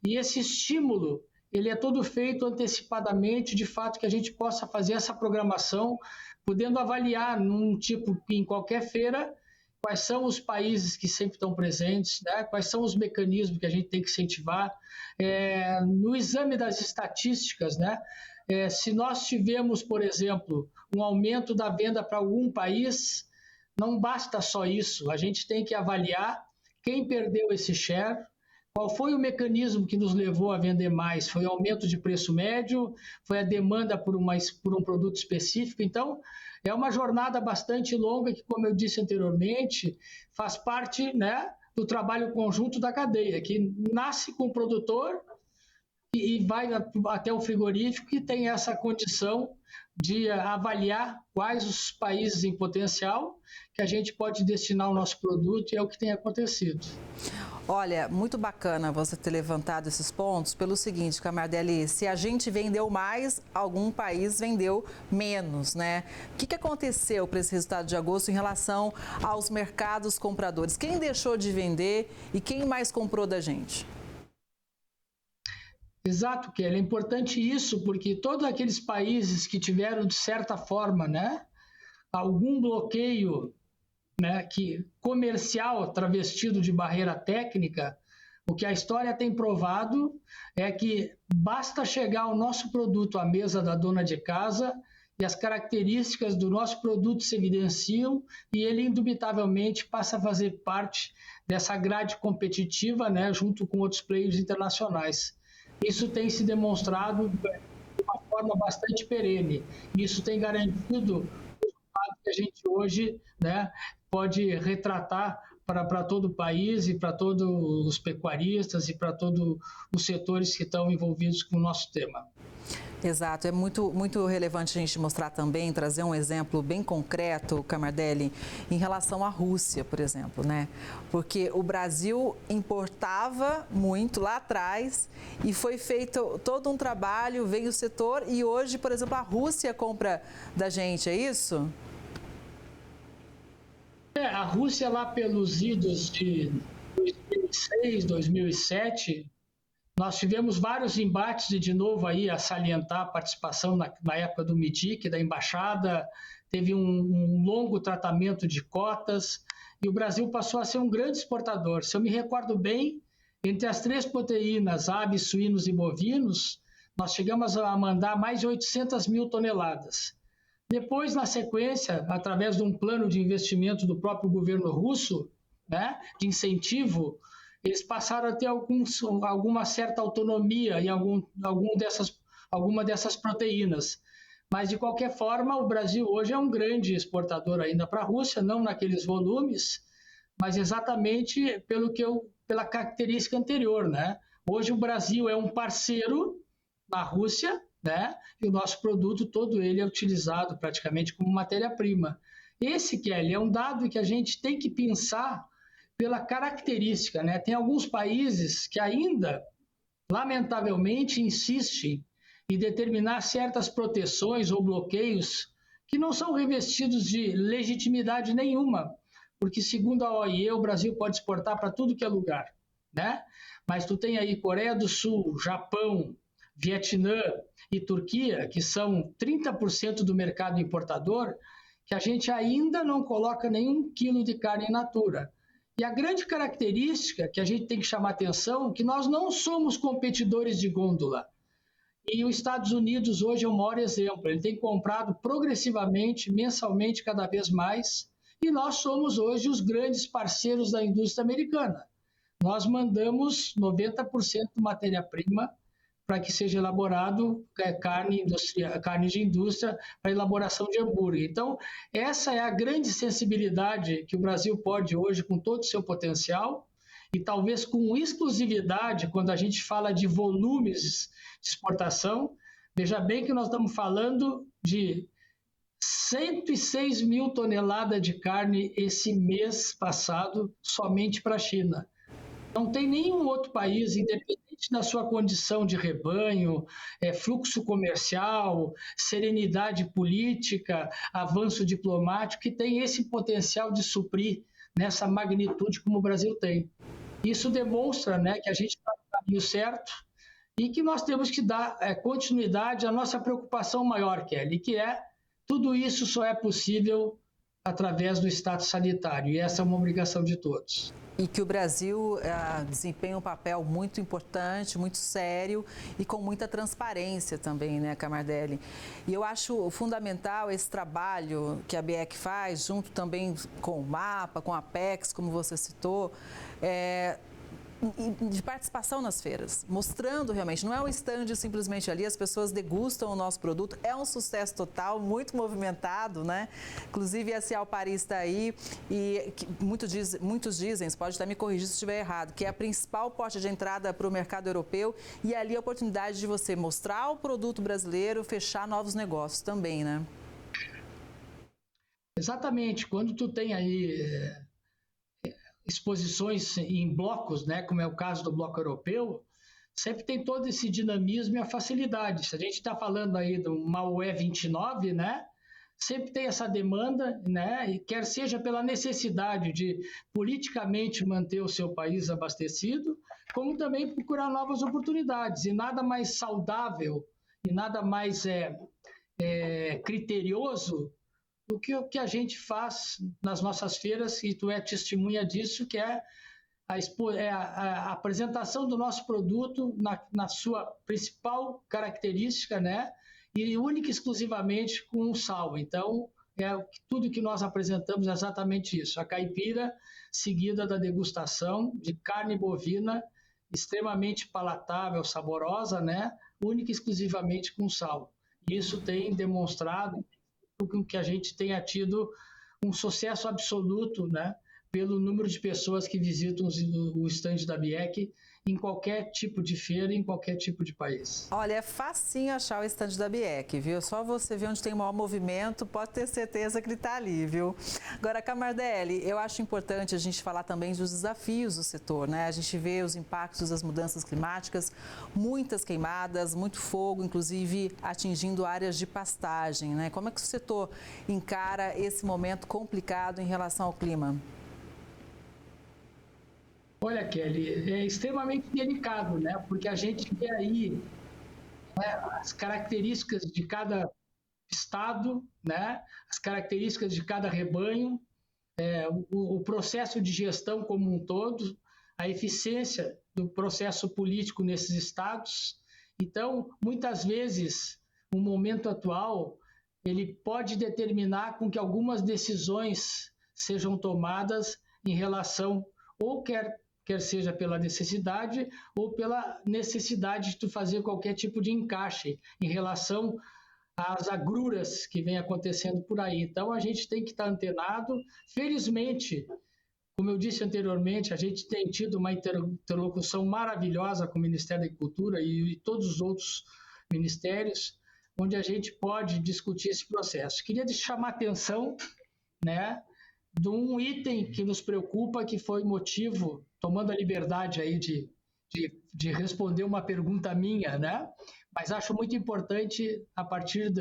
E esse estímulo, ele é todo feito antecipadamente, de fato, que a gente possa fazer essa programação, podendo avaliar em qualquer feira, quais são os países que sempre estão presentes, quais são os mecanismos que a gente tem que incentivar. No exame das estatísticas, se nós tivermos, por exemplo, um aumento da venda para algum país, não basta só isso. A gente tem que avaliar quem perdeu esse share, qual foi o mecanismo que nos levou a vender mais. Foi o aumento de preço médio? Foi a demanda por um produto específico? Então, é uma jornada bastante longa que, como eu disse anteriormente, faz parte do trabalho conjunto da cadeia, que nasce com o produtor e vai até o frigorífico e tem essa condição de avaliar quais os países em potencial que a gente pode destinar o nosso produto, e é o que tem acontecido. Olha, muito bacana você ter levantado esses pontos pelo seguinte, Camardelli, se a gente vendeu mais, algum país vendeu menos, O que aconteceu para esse resultado de agosto em relação aos mercados compradores? Quem deixou de vender e quem mais comprou da gente? Exato, Kelly. É importante isso, porque todos aqueles países que tiveram, de certa forma, algum bloqueio comercial travestido de barreira técnica, o que a história tem provado é que basta chegar o nosso produto à mesa da dona de casa e as características do nosso produto se evidenciam e ele, indubitavelmente, passa a fazer parte dessa grade competitiva, junto com outros players internacionais. Isso tem se demonstrado de uma forma bastante perene. Isso tem garantido o resultado que a gente hoje pode retratar para todo o país e para todos os pecuaristas e para todos os setores que estão envolvidos com o nosso tema. Exato, é muito relevante a gente mostrar também, trazer um exemplo bem concreto, Camardelli, em relação à Rússia, por exemplo, né? Porque o Brasil importava muito lá atrás e foi feito todo um trabalho, veio o setor e hoje, por exemplo, a Rússia compra da gente, é isso? A Rússia lá pelos idos de 2006, 2007... Nós tivemos vários embates e, de novo, aí a salientar a participação na época do MIDIC, da embaixada, teve um longo tratamento de cotas e o Brasil passou a ser um grande exportador. Se eu me recordo bem, entre as 3 proteínas, aves, suínos e bovinos, nós chegamos a mandar mais de 800 mil toneladas. Depois, na sequência, através de um plano de investimento do próprio governo russo, né, de incentivo, eles passaram a ter alguma certa autonomia em alguma dessas proteínas. Mas, de qualquer forma, o Brasil hoje é um grande exportador ainda para a Rússia, não naqueles volumes, mas exatamente pela característica anterior, né? Hoje o Brasil é um parceiro na Rússia, né? E o nosso produto todo ele é utilizado praticamente como matéria-prima. Esse, Kelly, é um dado que a gente tem que pensar pela característica, né? Tem alguns países que ainda, lamentavelmente, insistem em determinar certas proteções ou bloqueios que não são revestidos de legitimidade nenhuma, porque, segundo a OIE, o Brasil pode exportar para tudo que é lugar, né? Mas tu tem aí Coreia do Sul, Japão, Vietnã e Turquia, que são 30% do mercado importador, que a gente ainda não coloca nenhum quilo de carne in natura. E a grande característica que a gente tem que chamar atenção é que nós não somos competidores de gôndola. E os Estados Unidos hoje é o maior exemplo. Ele tem comprado progressivamente, mensalmente, cada vez mais. E nós somos hoje os grandes parceiros da indústria americana. Nós mandamos 90% de matéria-prima para que seja elaborado carne de indústria para elaboração de hambúrguer. Então, essa é a grande sensibilidade que o Brasil pode hoje, com todo o seu potencial, e talvez com exclusividade, quando a gente fala de volumes de exportação. Veja bem que nós estamos falando de 106 mil toneladas de carne esse mês passado, somente para a China. Não tem nenhum outro país, independente da sua condição de rebanho, fluxo comercial, serenidade política, avanço diplomático, que tem esse potencial de suprir nessa magnitude como o Brasil tem. Isso demonstra, né, que a gente está no caminho certo e que nós temos que dar continuidade à nossa preocupação maior, Kelly, que é tudo isso só é possível através do status sanitário, e essa é uma obrigação de todos. E que o Brasil desempenha um papel muito importante, muito sério e com muita transparência também, né, Camardelli? E eu acho fundamental esse trabalho que a BIEC faz, junto também com o MAPA, com a Apex, como você citou, de participação nas feiras, mostrando realmente, não é um stand simplesmente ali, as pessoas degustam o nosso produto, é um sucesso total, muito movimentado, né? Inclusive a Cial Paris está aí e muitos dizem, você pode até me corrigir se estiver errado, que é a principal porta de entrada para o mercado europeu e ali a oportunidade de você mostrar o produto brasileiro, fechar novos negócios também, né? Exatamente, quando tu tem aí exposições em blocos, né, como é o caso do bloco europeu, sempre tem todo esse dinamismo e a facilidade. Se a gente está falando aí do Maué 29, né, sempre tem essa demanda, né, e quer seja pela necessidade de politicamente manter o seu país abastecido, como também procurar novas oportunidades. E nada mais saudável e nada mais criterioso do que o que a gente faz nas nossas feiras, e tu é testemunha disso, que é a apresentação do nosso produto na sua principal característica, né? E única e exclusivamente com o sal. Então, tudo que nós apresentamos é exatamente isso. A caipira, seguida da degustação de carne bovina, extremamente palatável, saborosa, né? Única e exclusivamente com sal. Isso tem demonstrado que a gente tenha tido um sucesso absoluto, né, pelo número de pessoas que visitam o estande da BIEC em qualquer tipo de feira, em qualquer tipo de país. Olha, é facinho achar o estande da BIEC, viu? Só você ver onde tem o maior movimento, pode ter certeza que ele está ali, viu? Agora, Camardelli, eu acho importante a gente falar também dos desafios do setor, né? A gente vê os impactos das mudanças climáticas, muitas queimadas, muito fogo, inclusive atingindo áreas de pastagem, né? Como é que o setor encara esse momento complicado em relação ao clima? Olha, Kelly, é extremamente delicado, né? Porque a gente vê aí, né, as características de cada estado, né? As características de cada rebanho, o processo de gestão como um todo, a eficiência do processo político nesses estados. Então, muitas vezes, o momento atual, ele pode determinar com que algumas decisões sejam tomadas em relação, ou quer seja pela necessidade ou pela necessidade de tu fazer qualquer tipo de encaixe em relação às agruras que vem acontecendo por aí. Então, a gente tem que estar antenado. Felizmente, como eu disse anteriormente, a gente tem tido uma interlocução maravilhosa com o Ministério da Agricultura e todos os outros ministérios, onde a gente pode discutir esse processo. Queria chamar a atenção, né, de um item que nos preocupa, que foi motivo, tomando a liberdade aí de responder uma pergunta minha, né? Mas acho muito importante, a partir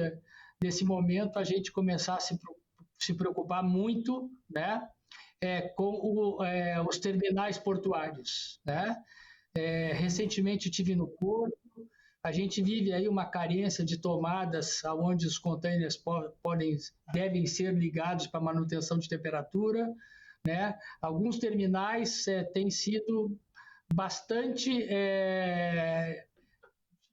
desse momento, a gente começar a se preocupar muito, né, com os terminais portuários, né? Recentemente estive no Porto. A gente vive aí uma carência de tomadas onde os containers devem ser ligados para manutenção de temperatura, né? Alguns terminais têm sido bastante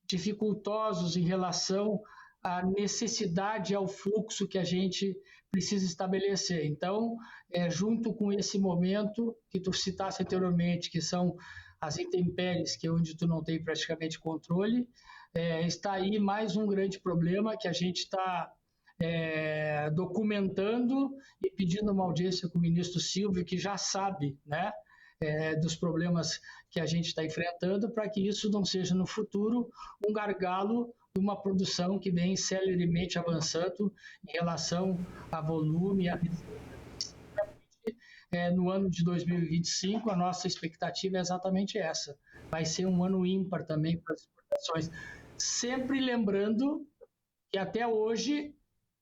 dificultosos em relação à necessidade, ao fluxo que a gente precisa estabelecer. Então, junto com esse momento que tu citaste anteriormente, que são as intempéries, que é onde tu não tem praticamente controle, está aí mais um grande problema que a gente está documentando e pedindo uma audiência com o ministro Silvio, que já sabe, né, dos problemas que a gente está enfrentando, para que isso não seja no futuro um gargalo de uma produção que vem celeremente avançando em relação a volume e a no ano de 2025, a nossa expectativa é exatamente essa. Vai ser um ano ímpar também para as exportações. Sempre lembrando que até hoje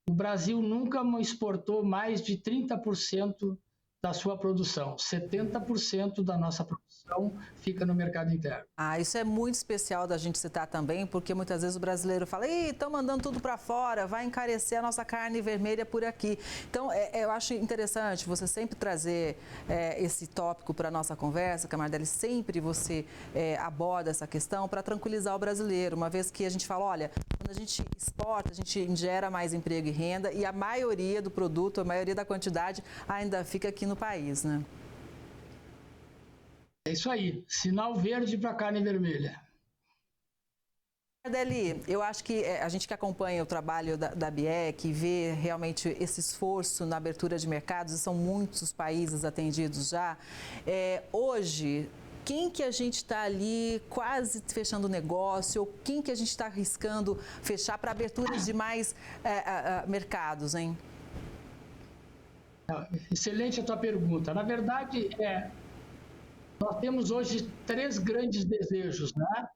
o Brasil nunca exportou mais de 30% da sua produção. 70% da nossa produção fica no mercado interno. Isso é muito especial da gente citar também, porque muitas vezes o brasileiro fala: estão mandando tudo para fora, vai encarecer a nossa carne vermelha por aqui. Então, eu acho interessante você sempre trazer esse tópico para a nossa conversa, Camardelli, sempre você aborda essa questão para tranquilizar o brasileiro, uma vez que a gente fala, olha, quando a gente exporta, a gente gera mais emprego e renda e a maioria do produto, a maioria da quantidade ainda fica aqui no país, né? É isso aí, sinal verde para carne vermelha. Camardelli, eu acho que a gente que acompanha o trabalho da BIEC, vê realmente esse esforço na abertura de mercados, e são muitos os países atendidos já. Hoje, quem que a gente está ali quase fechando o negócio, ou quem que a gente está arriscando fechar para aberturas de mais mercados, hein? Excelente a tua pergunta. Na verdade, nós temos hoje 3 grandes desejos, né?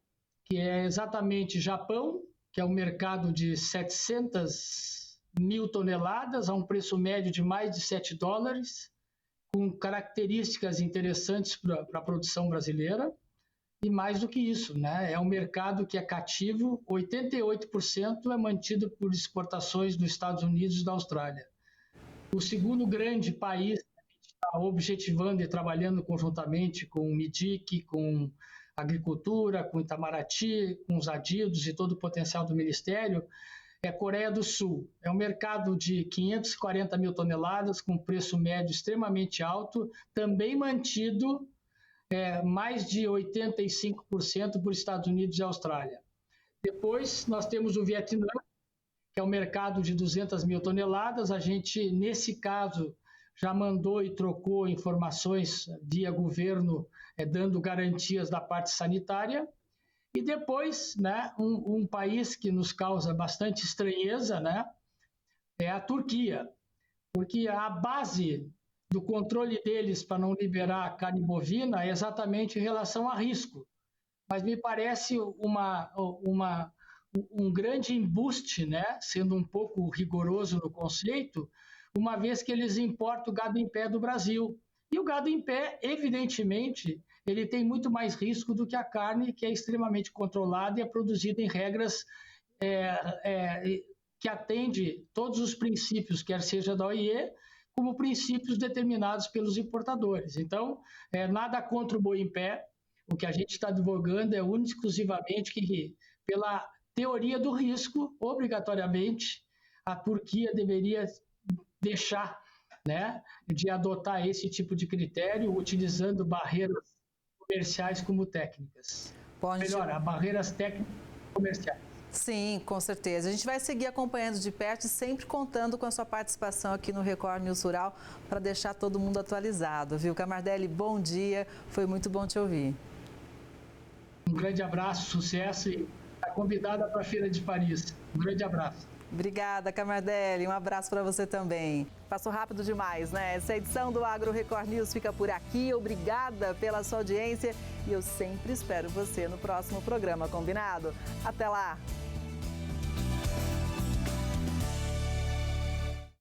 Que é exatamente Japão, que é um mercado de 700 mil toneladas, a um preço médio de mais de $7, com características interessantes para a produção brasileira. E mais do que isso, né? É um mercado que é cativo, 88% é mantido por exportações dos Estados Unidos e da Austrália. O segundo grande país que a gente está objetivando e trabalhando conjuntamente com o MIDIC, com a Agricultura, com o Itamaraty, com os adidos e todo o potencial do Ministério, é a Coreia do Sul. É um mercado de 540 mil toneladas, com preço médio extremamente alto, também mantido mais de 85% por Estados Unidos e Austrália. Depois, nós temos o Vietnã, que é o mercado de 200 mil toneladas. A gente, nesse caso, já mandou e trocou informações via governo, dando garantias da parte sanitária. E depois, né, um país que nos causa bastante estranheza, né, é a Turquia, porque a base do controle deles para não liberar a carne bovina é exatamente em relação a risco. Mas me parece um grande embuste, né, sendo um pouco rigoroso no conceito, uma vez que eles importam o gado em pé do Brasil. E o gado em pé, evidentemente, ele tem muito mais risco do que a carne, que é extremamente controlada e é produzida em regras que atende todos os princípios, quer seja da OIE, como princípios determinados pelos importadores. Então, nada contra o boi em pé. O que a gente está advogando é único e exclusivamente que, pela teoria do risco, obrigatoriamente, a Turquia deveria deixar, né, de adotar esse tipo de critério, utilizando barreiras comerciais como técnicas. Barreiras técnicas comerciais. Sim, com certeza. A gente vai seguir acompanhando de perto e sempre contando com a sua participação aqui no Record News Rural para deixar todo mundo atualizado, viu? Camardelli, bom dia. Foi muito bom te ouvir. Um grande abraço, sucesso e está convidada para a Feira de Paris. Um grande abraço. Obrigada, Camardelli. Um abraço para você também. Passou rápido demais, né? Essa edição do Agro Record News fica por aqui. Obrigada pela sua audiência e eu sempre espero você no próximo programa, combinado? Até lá!